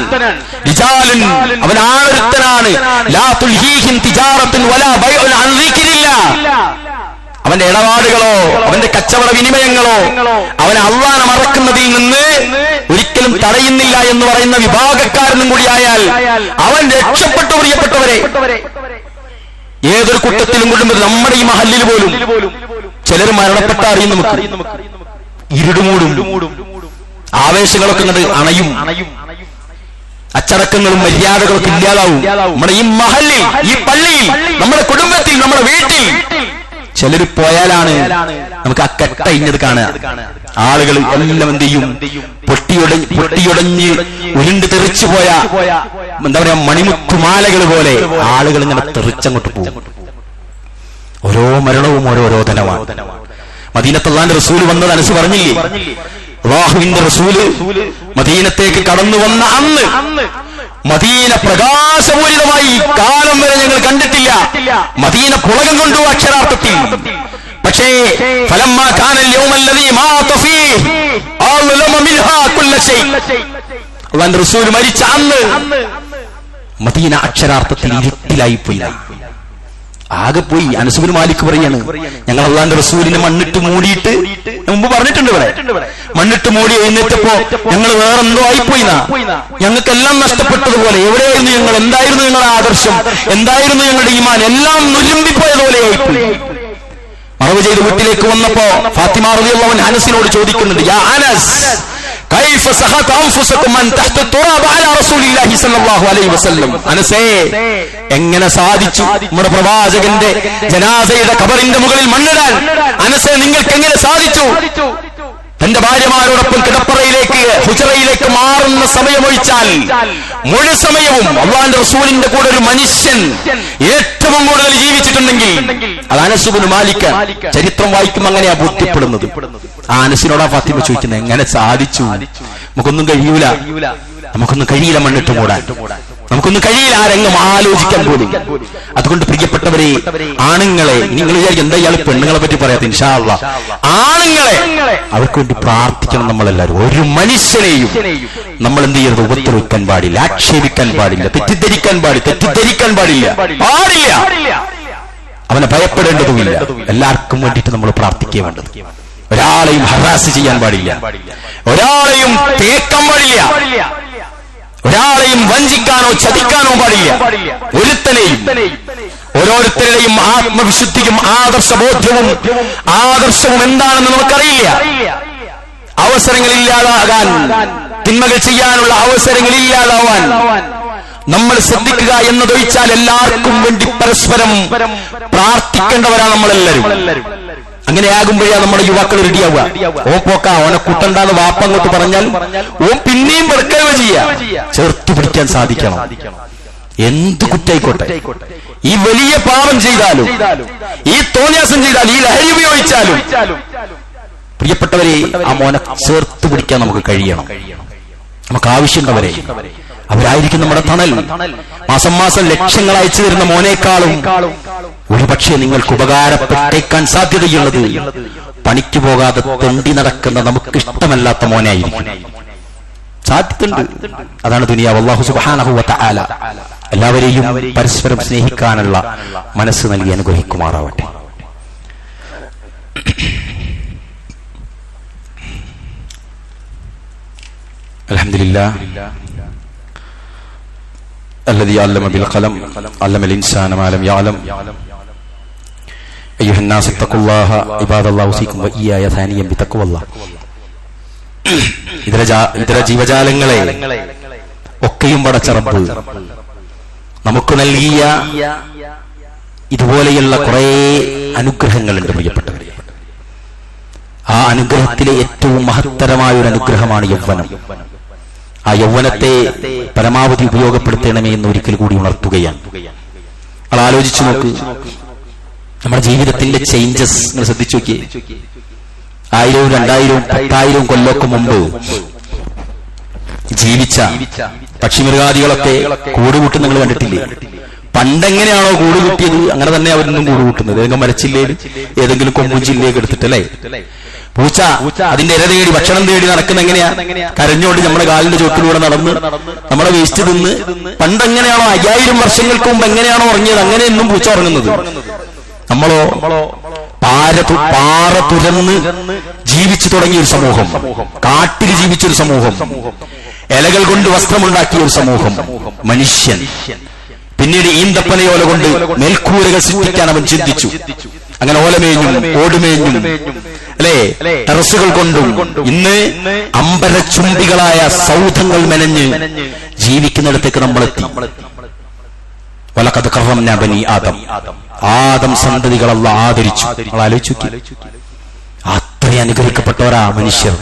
അവനാണൊരുത്തനാണ്. ലാ തുൽഹീഹിം തിജാറത്തുൻ വലാ ബൈഉൻ അൻ ദിക്രില്ലാഹ്. അവന്റെ ഇടപാടുകളോ അവന്റെ കച്ചവട വിനിമയങ്ങളോ അവനെ അള്ളാനെ മറക്കുന്നതിൽ നിന്ന് ഒരിക്കലും തടയുന്നില്ല എന്ന് പറയുന്ന വിഭാഗക്കാരനും കൂടിയായാൽ അവൻ രക്ഷപ്പെട്ടു. പ്രിയപ്പെട്ടവരെ, ഏതൊരു കുട്ടത്തിലും കൊണ്ടും നമ്മുടെ ഈ മഹല്ലിൽ പോലും ചിലർ മരണപ്പെട്ട അറിയും. നമുക്ക് ഇരുടുമൂടും, ആവേശങ്ങളൊക്കെ കണ്ട് അണയും, അച്ചടക്കങ്ങളും മര്യാദകളൊക്കെ ഇല്ലാതാവും. നമ്മുടെ ഈ മഹല്ലിൽ, ഈ പള്ളിയിൽ, നമ്മുടെ കുടുംബത്തിൽ, നമ്മുടെ വീട്ടിൽ ചിലർ പോയാലാണ് നമുക്ക് ആ കെട്ടയിഞ്ഞത് കാണുക. ആളുകൾ എല്ലാം എന്ത് ചെയ്യും? പൊട്ടിയൊടഞ്ഞ് ഉരുണ്ട് തെറിച്ചു പോയ എന്താ പറയാ മണിമുത്തുമാലകൾ പോലെ ആളുകൾ ഇങ്ങനെ തെറിച്ചങ്ങോട്ട് പോകും. ഓരോ മരണവും ഓരോ രോദനമാണ്. മദീനത്ത് അല്ലാഹുവിന്റെ റസൂല് വന്നത് അനസ് പറഞ്ഞില്ലേ, അല്ലാഹുവിന്റെ റസൂല് മദീനത്തേക്ക് കടന്നു വന്ന അന്ന് മദീന പ്രകാശപൂരിതമായി കാലം വരെ ഞങ്ങൾ കണ്ടിട്ടില്ല. മദീന പുളകം കൊണ്ടു അക്ഷരാർത്ഥത്തിൽ. പക്ഷേ ഫലമ്മാ കാനൽ യൗമല്ലദീ മാത ഫീഹി അളമ മിൻഹാ കുല്ല ശൈ, അല്ലാഹുവിന്റെ റസൂൽ മരിച്ച അന്ന് മദീന അക്ഷരാർത്ഥത്തിൽ ഇരുട്ടിലായി പോയി, ആകെ പോയി. അനസ് ബിൻ മാലിക് പറയാണ്, ഞങ്ങൾ അല്ലാഹുവിന്റെ റസൂലിനെ മണ്ണിട്ട് മൂടിയിട്ട്, മുമ്പ് പറഞ്ഞിട്ടുണ്ട് ഇവിടെ, മണ്ണിട്ട് മൂടി എഴുന്നേറ്റപ്പോ ഞങ്ങൾ വേറെന്തോ ആയിപ്പോയി. ഞങ്ങൾക്കെല്ലാം നഷ്ടപ്പെട്ടതുപോലെ. എവിടെയായിരുന്നു ഞങ്ങൾ? എന്തായിരുന്നു ഞങ്ങളുടെ ആദർശം? എന്തായിരുന്നു ഞങ്ങളുടെ ഈമാൻ? എല്ലാം നുരുമ്പിപ്പോയതുപോലെ ആയിപ്പോയി. മറവ് ചെയ്ത് വീട്ടിലേക്ക് വന്നപ്പോ ഫാത്തിമ റളിയല്ലാഹു അൻഹ അനസിനോട് ചോദിക്കുന്നുണ്ട്, യാ അനസ് കൈഫ സഹത അൻഫുസകും അൻ തഹ്ത തുറാബ അലാ റസൂലില്ലാഹി സ്വല്ലല്ലാഹു അലൈഹി വസല്ലം. അനസേ, എങ്ങനെ സാധിച്ചു നമ്മുടെ പ്രവാചകന്റെ ജനാസയുടെ ഖബറിന്റെ മുകളിൽ മണ്ണിടാൻ? അനസേ, നിങ്ങൾക്ക് എങ്ങനെ സാധിച്ചു? തന്റെ ഭാര്യമാരോടൊപ്പം കിടപ്പറയിലേക്ക്, ഹുജറയിലേക്ക് മാറുന്ന സമയമൊഴിച്ചാൽ മുഴു സമയവും അല്ലാഹുവിന്റെ റസൂലിന്റെ കൂടെ ഒരു മനുഷ്യൻ ഏറ്റവും കൂടുതൽ ജീവിച്ചിട്ടുണ്ടെങ്കിൽ അത് അനസ് ബിൻ മാലിക്. ചരിത്രം വായിക്കും അങ്ങനെയാ ബോധ്യപ്പെടുന്നത്. ആ അനസിനോടാ ഫാത്തിമ ചോദിക്കുന്നത്, എങ്ങനെ സാധിച്ചു? നമുക്കൊന്നും കഴിയില്ല മണ്ണിട്ട് മൂടാൻ. നമുക്കൊന്നും കഴിയില്ല ആ രംഗം ആലോചിക്കാൻ പോലും. അതുകൊണ്ട് പ്രിയപ്പെട്ടവരെ, ആണുങ്ങളെ, നിങ്ങൾ വിചാരിക്കും എന്താ ഇയാൾ പെണ്ണുങ്ങളെ പറ്റി പറയാത്ത? ഇൻഷാ അല്ലാഹ് ആണുങ്ങളെ അവർക്ക് വേണ്ടി പ്രാർത്ഥിക്കണം നമ്മളെല്ലാവരും. ഒരു മനുഷ്യനെയും നമ്മൾ എന്ത് ചെയ്യരുത്? ഉപദ്രവിക്കാൻ പാടില്ല, ആക്ഷേപിക്കാൻ പാടില്ല, തെറ്റിദ്ധരിക്കാൻ പാടില്ല. അവനെ ഭയപ്പെടേണ്ടതുമില്ല. എല്ലാവർക്കും വേണ്ടിയിട്ട് നമ്മൾ പ്രാർത്ഥിക്കുക വേണ്ടത്. ഒരാളെയും ഹറാസ് ചെയ്യാൻ പാടില്ല, ഒരാളെയും തേക്കാൻ പാടില്ല, ഒരാളെയും വഞ്ചിക്കാനോ ചതിക്കാനോ പാടില്ല. ഒരുത്തനെയും. ഓരോരുത്തരുടെയും ആത്മവിശുദ്ധിയും ആദർശവും എന്താണെന്ന് നമുക്കറിയില്ല. അവസരങ്ങളില്ലാതാകാൻ, തിന്മകൾ ചെയ്യാനുള്ള അവസരങ്ങളില്ലാതാവാൻ നമ്മൾ ശ്രദ്ധിക്കുക എന്നതൊഴിച്ചാൽ എല്ലാവർക്കും വേണ്ടി പരസ്പരം പ്രാർത്ഥിക്കേണ്ടവരാണ് നമ്മളെല്ലാവരും. അങ്ങനെയാകുമ്പോഴാ നമ്മുടെ യുവാക്കൾ റെഡിയാവുക. ഓൻ പോക്ക, ഓനെ കൂട്ടണ്ടെന്ന് വാപ്പ അങ്ങോട്ട് പറഞ്ഞാൽ ഓൻ പിന്നെയും വെറുക്കുക ചെയ്യാ. ചേർത്ത് പിടിക്കാൻ സാധിക്കണം. എന്ത് കുറ്റായിക്കോട്ടെ, ഈ വലിയ പാപം ചെയ്താലും, ഈ തോന്നിയാസം ചെയ്താലും, ഈ ലഹരി ഉപയോഗിച്ചാലും, പ്രിയപ്പെട്ടവരെ, ആ മോനെ ചേർത്ത് പിടിക്കാൻ നമുക്ക് കഴിയണം. നമുക്ക് ആവശ്യമുണ്ടവരെ. അവരായിരിക്കും നമ്മുടെ തണൽ. മാസം മാസം ലക്ഷങ്ങൾ അയച്ചു തരുന്ന മോനേക്കാളും ഒരുപക്ഷെ നിങ്ങൾക്ക് ഉപകാരപ്പെട്ടേക്കാൻ സാധ്യതയുള്ളത് പണിക്ക് പോകാതെ തെണ്ടി നടക്കുന്ന നമുക്ക് ഇഷ്ടമല്ലാത്ത മോനായിരിക്കും. സാധ്യതയുണ്ട്. അതാണ് ദുനിയാവ്. അല്ലാഹു സുബ്ഹാനഹു വ തആല എല്ലാവരെയും പരസ്പരം സ്നേഹിക്കാനുള്ള മനസ്സ് നൽകി അനുഗ്രഹിക്കുമാറാവട്ടെ. അൽഹംദുലില്ലാഹ്. الذي علم بالقلم علم الإنسان ما لم يعلم أيها الناس اتقوا الله عباد الله أوصيكم وإياي ثانيا بتقوى الله. ഇതര ജീവജാലങ്ങളെ ഒക്കെയും പടച്ച റബ്ബ് നമുക്ക് നൽകിയ ഇതുപോലെയുള്ള കുറെ അനുഗ്രഹങ്ങളുണ്ട് പ്രിയപ്പെട്ടവരെ. ആ അനുഗ്രഹത്തിലെ ഏറ്റവും മഹത്തരമായ ഒരു അനുഗ്രഹമാണ് യൗവനം. ആ യൗവനത്തെ പരമാവധി ഉപയോഗപ്പെടുത്തണമേ എന്ന് ഒരിക്കൽ കൂടി ഉണർത്തുകയാണ്. നമ്മൾ ആലോചിച്ചു നോക്ക്, നമ്മുടെ ജീവിതത്തിന്റെ ചേഞ്ചസ് നിങ്ങൾ ശ്രദ്ധിച്ചു നോക്കിയേ. 1000, 2000, 10,000 കൊല്ലമൊക്കെ മുമ്പ് ജീവിച്ച പക്ഷിമൃഗാദികളൊക്കെ കൂടുകൂട്ടും നിങ്ങൾ കണ്ടിട്ടില്ലേ? പണ്ടെങ്ങനെയാണോ കൂട് കൂട്ടിയത് അങ്ങനെ തന്നെ അവരൊന്നും കൂട് കൂട്ടുന്നത്. ഏതെങ്കിലും മരച്ചില്ലയിൽ ഏതെങ്കിലും കൊമ്പും ചില്ലയൊക്കെ എടുത്തിട്ടല്ലേ. പൂച്ച അതിന്റെ ഇര തേടി ഭക്ഷണം തേടി നടക്കുന്ന എങ്ങനെയാ? കരഞ്ഞോണ്ട് നമ്മുടെ കാലിന്റെ ചോട്ടിലൂടെ നടന്ന് നമ്മളെ വേസ്റ്റ് തിന്ന്. പണ്ടെങ്ങനെയാണോ 5000 വർഷങ്ങൾക്ക് മുമ്പ് എങ്ങനെയാണോ ഉറങ്ങിയത് അങ്ങനെയൊന്നും പൂച്ച ഉറങ്ങുന്നത്. നമ്മളോ പാറ തുരന്ന് ജീവിച്ചു തുടങ്ങിയ ഒരു സമൂഹം, കാട്ടിൽ ജീവിച്ചൊരു സമൂഹം, ഇലകൾ കൊണ്ട് വസ്ത്രമുണ്ടാക്കിയ ഒരു സമൂഹം, മനുഷ്യൻ. പിന്നീട് ഈന്തപ്പനയോല കൊണ്ട് മേൽക്കൂരകൾ സൃഷ്ടിക്കാൻ അവൻ ചിന്തിച്ചു. അങ്ങനെ ഓലമേഞ്ഞും ഓടുമേഞ്ഞും അല്ലേ, ടെറസുകൾ കൊണ്ടും ഇന്ന് അമ്പരചുംബികളായ സൗധങ്ങൾ മെനഞ്ഞ് ജീവിക്കുന്നിടത്തേക്ക് നമ്മളെത്തി. വലഖദ് കറംനാ ബനി ആദം, ആദം സന്തതികൾ അല്ലാഹു ആദരിച്ചു. ആലോചിച്ചു, അത്രയും അനുഗ്രഹിക്കപ്പെട്ടവരാ മനുഷ്യർ.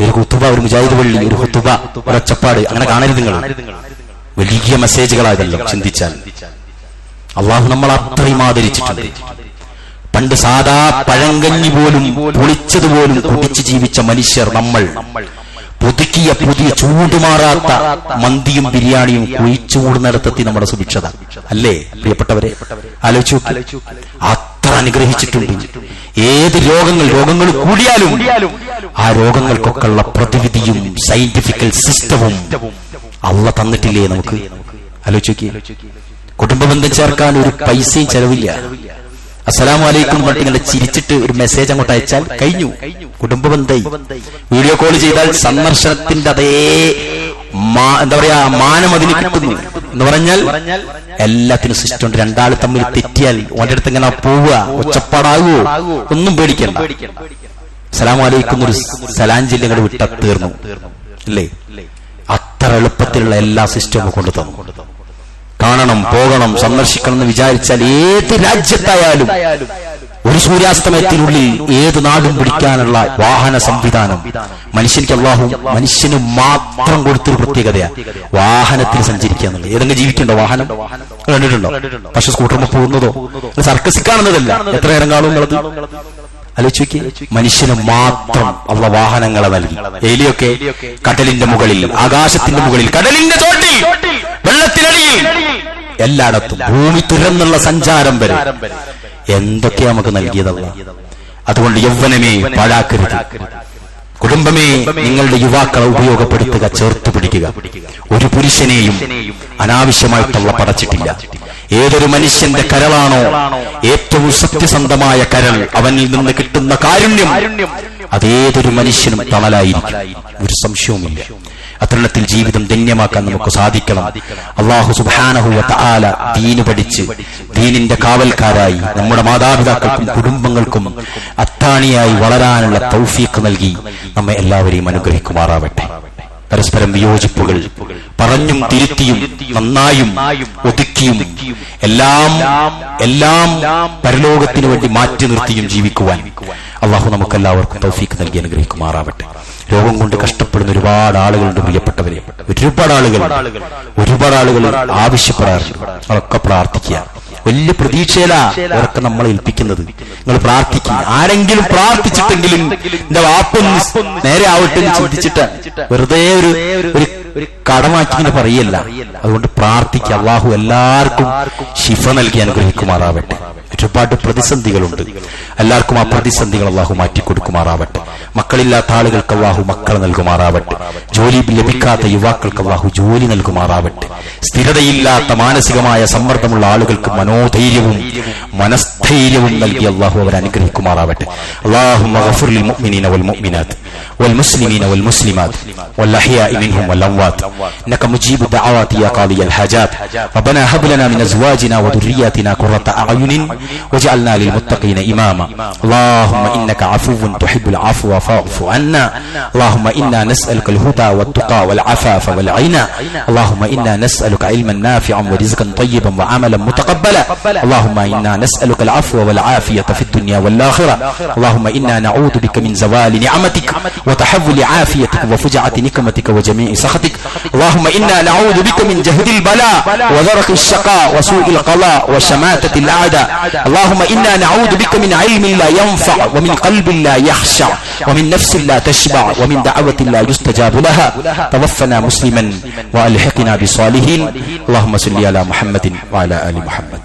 ഒരു ഖുതുബ, ഒരു മുജാഹിദ് പള്ളി, ഒരു ഖുതുബ, ഒരു ഒച്ചപ്പാട് അങ്ങനെ കാണരുത് നിങ്ങൾ. വലിയ മെസ്സേജുകളായതല്ലോ ചിന്തിച്ചാൽ. അള്ളാഹു നമ്മൾ അത്രയും ആദരിച്ചിട്ടുണ്ട്. പണ്ട് സാധാ പഴങ്കഞ്ഞി പോലും പൊളിച്ചതുപോലും കുടിച്ച് ജീവിച്ച മനുഷ്യർ നമ്മൾ പുതുക്കിയ പുതിയ ചൂടുമാറാത്ത മന്തിയും ബിരിയാണിയും കുഴിച്ചുകൂടുന്നിടത്തെത്തി നമ്മുടെ സുഭിക്ഷത അല്ലേ പ്രിയപ്പെട്ടവരെ? ആലോചിച്ചു, അത്ര അനുഗ്രഹിച്ചിട്ടുണ്ട്. ഏത് രോഗങ്ങൾ കൂടിയാലും ആ രോഗങ്ങൾക്കൊക്കെ ഉള്ള പ്രതിവിധിയും സയന്റിഫിക്കൽ സിസ്റ്റവും അള്ളാഹ് തന്നിട്ടില്ലേ നമുക്ക്? ആലോചിച്ചു, കുടുംബ ബന്ധം ചേർക്കാൻ ഒരു പൈസയും ചെലവില്ല. അസ്സലാമു അലൈക്കും പറഞ്ഞിട്ട് ഇങ്ങനെ ചിരിച്ചിട്ട് ഒരു മെസ്സേജ് അങ്ങോട്ട് അയച്ചാൽ കഴിഞ്ഞു, കുടുംബ ബന്ധം. വീഡിയോ കോൾ ചെയ്താൽ സന്ദർശനത്തിന്റെ അതേ എന്താ പറയാ മാനം അതിന് കിട്ടുന്നു എന്ന് പറഞ്ഞാൽ എല്ലാത്തിനും സിസ്റ്റം ഉണ്ട്. രണ്ടാൾ തമ്മിൽ തെറ്റിയാൽ ഓന്റെ അടുത്ത് ഇങ്ങനെ പോവുക, ഒച്ചപ്പാടാകുവോ, ഒന്നും പേടിക്കണ്ട. അസ്സലാമു അലൈക്കും ഒരു സലാഞ്ചില്ല ഇങ്ങോട്ട് വിട്ട തീർന്നു അല്ലേ? അത്ര എളുപ്പത്തിലുള്ള എല്ലാ സിസ്റ്റവും കൊണ്ടു തന്നു. കാണണം, പോകണം, സന്ദർശിക്കണം എന്ന് വിചാരിച്ചാൽ ഏത് രാജ്യത്തായാലും ഒരു സൂര്യാസ്തമയത്തിനുള്ളിൽ ഏത് നാടും പിടിക്കാനുള്ള വാഹന സംവിധാനം മനുഷ്യനിക്ക് അല്ലാഹു മനുഷ്യന് മാത്രം കൊടുത്തൊരു പ്രത്യേകതയാണ് വാഹനത്തിൽ സഞ്ചരിക്കുക എന്നുള്ളത്. ഏതെങ്കിലും ജീവിക്കുന്നുണ്ടോ വാഹനം? കണ്ടിട്ടുണ്ടോ? പക്ഷെ സ്കൂട്ടറിൽ പോകുന്നതോ സർക്കസിൽ കാണുന്നതല്ല. എത്ര നേരം കാണും എന്നുള്ളത് ആലോചിക്ക്. മനുഷ്യന് മാത്രം ഉള്ള വാഹനങ്ങളെ നൽകി. എലിയൊക്കെ കടലിന്റെ മുകളിൽ, ആകാശത്തിന്റെ മുകളിൽ, കടലിന്റെ ചോട്ടിൽ, വെള്ളത്തിനടിയിൽ, എല്ലായിടത്തും ഭൂമി തുരന്നുള്ള സഞ്ചാരം വരെ എന്തൊക്കെയാ നമുക്ക് നൽകിയതല്ല. അതുകൊണ്ട് യൗവനമേ പാഴാക്കരുത്. കുടുംബമേ നിങ്ങളുടെ യുവാക്കളെ ഉപയോഗപ്പെടുത്തുക, ചേർത്ത് പിടിക്കുക. ഒരു പുരുഷനെയും അനാവശ്യമായിട്ടുള്ള പടച്ചിട്ടില്ല. ഏതൊരു മനുഷ്യന്റെ കരളാണോ ഏറ്റവും സത്യസന്ധമായ കരൾ, അവനിൽ നിന്ന് കിട്ടുന്ന കാരുണ്യം അതേതൊരു മനുഷ്യനും തണലായിരിക്കും, ഒരു സംശയവുമില്ല. അത്തരണത്തിൽ ജീവിതം ധന്യമാക്കാൻ നമുക്ക് സാധിക്കണം. അല്ലാഹു സുബ്ഹാനഹു വ തആല ദീന് പഠിച്ച് ദീനിന്റെ കാവൽക്കാരായി നമ്മുടെ മാതാപിതാക്കൾക്കും കുടുംബങ്ങൾക്കും അത്താണിയായി വളരാനുള്ള തൗഫീഖ് നൽകി നമ്മെ എല്ലാവരെയും അനുഗ്രഹിക്കുമാറാവട്ടെ. പരസ്പരം വിയോജിപ്പുകൾ പറഞ്ഞും തിരുത്തിയും നന്നായും ഒതുക്കിയും എല്ലാം പരലോകത്തിനു വേണ്ടി മാറ്റി നിർത്തിയും ജീവിക്കുവാൻ അള്ളാഹു നമുക്കെല്ലാവർക്കും തൗഫീഖ് നൽകി അനുഗ്രഹിക്കുമാറാവട്ടെ. രോഗം കൊണ്ട് കഷ്ടപ്പെടുന്ന ഒരുപാട് ആളുകളുണ്ട് പ്രിയപ്പെട്ടവരെ. ഒരുപാട് ആളുകൾ ആവശ്യപ്പെടാറുണ്ട്. അതൊക്കെ പ്രാർത്ഥിക്കുക. വലിയ പ്രതീക്ഷയിലാ അവരൊക്കെ നമ്മളെ ഏൽപ്പിക്കുന്നത്. നിങ്ങൾ പ്രാർത്ഥിക്കുക. ആരെങ്കിലും പ്രാർത്ഥിച്ചിട്ടെങ്കിലും എന്റെ വാപ്പൊന്ന് നേരെ ആവട്ടെ എന്ന് ചിന്തിച്ചിട്ട് വെറുതെ ഒരു കടമാക്കി ഇങ്ങനെ പറയല്ല. അതുകൊണ്ട് പ്രാർത്ഥിക്കുക. അള്ളാഹു എല്ലാവർക്കും ശിഫ നൽകി അനുഗ്രഹിക്കുമാറാവട്ടെ. ഒരുപാട് പ്രതിസന്ധികളുണ്ട്. എല്ലാവർക്കും ആ പ്രതിസന്ധികൾ അള്ളാഹു മാറ്റിക്കൊടുക്കുമാറാവട്ടെ. മക്കളില്ലാത്ത ആളുകൾക്ക് അള്ളാഹു മക്കൾ നൽകുമാറാവട്ടെ. ജോലി ലഭിക്കാത്ത യുവാക്കൾക്ക് അള്ളാഹു ജോലി നൽകുമാറാവട്ടെ. സ്ഥിരതയില്ലാത്ത മാനസികമായ സമ്മർദ്ദമുള്ള ആളുകൾക്ക് മനോധൈര്യവും ധൈര്യവും നൽകി അല്ലാഹു അവരെ അനുഗ്രഹിക്കുമാറാവട്ടെ. അല്ലാഹുമ്മ ഗഫിർ ലിൽ മുഅ്മിനീന വൽ മുഅ്മിനാത്ത് വൽ മുസ്ലിമീന വൽ മുസ്ലിമാത്ത് വൽ അഹ്യാഇ മിൻഹും വൽ അംവാത്ത് ഇന്നക മുജീബു ദഅവാതി യാ ഖാദിയൽ ഹാജാത്ത്. റബ്ബനാ ഹബ് ലനാ മിൻ അസ്വാജിനാ വദുർരിയ്യാതിനാ ഖുറത അഅയുനിൻ വജഅൽനാ ലിൽ മുത്തഖീന ഇമാമാ. അല്ലാഹുമ്മ ഇന്നക അഫുവ്വുൻ തുഹിബ്ബുൽ അഫ്വ ഫഅഫു അന്നാ. അല്ലാഹുമ്മ ഇന്നാ നസ്അലുകൽ ഹുദാ വത്തുഖാ വൽ അഫാഫ വൽ ഗിനാ. അല്ലാഹുമ്മ ഇന്നാ നസ്അലുക ഇൽമൻ നാഫിഅൻ വറിസ്ഖൻ طيبا وعملا متقبلا. اللهم إنا نسألك العفو والعافية في الدنيا والآخرة. اللهم إنا نعوذ بك من زوال نعمتك وتحول عافيتك وفجعة نقمتك وجميع سخطك. اللهم إنا نعوذ بك من جهد البلاء ودرك الشقاء وسوء القضاء وشماتة الأعداء. اللهم إنا نعوذ بك من علم لا ينفع ومن قلب لا يخشع ومن نفس لا تشبع ومن دعوة لا يستجاب لها. توفنا مسلما وألحقنا بالصالحين. اللهم صل على محمد وعلى آل محمد.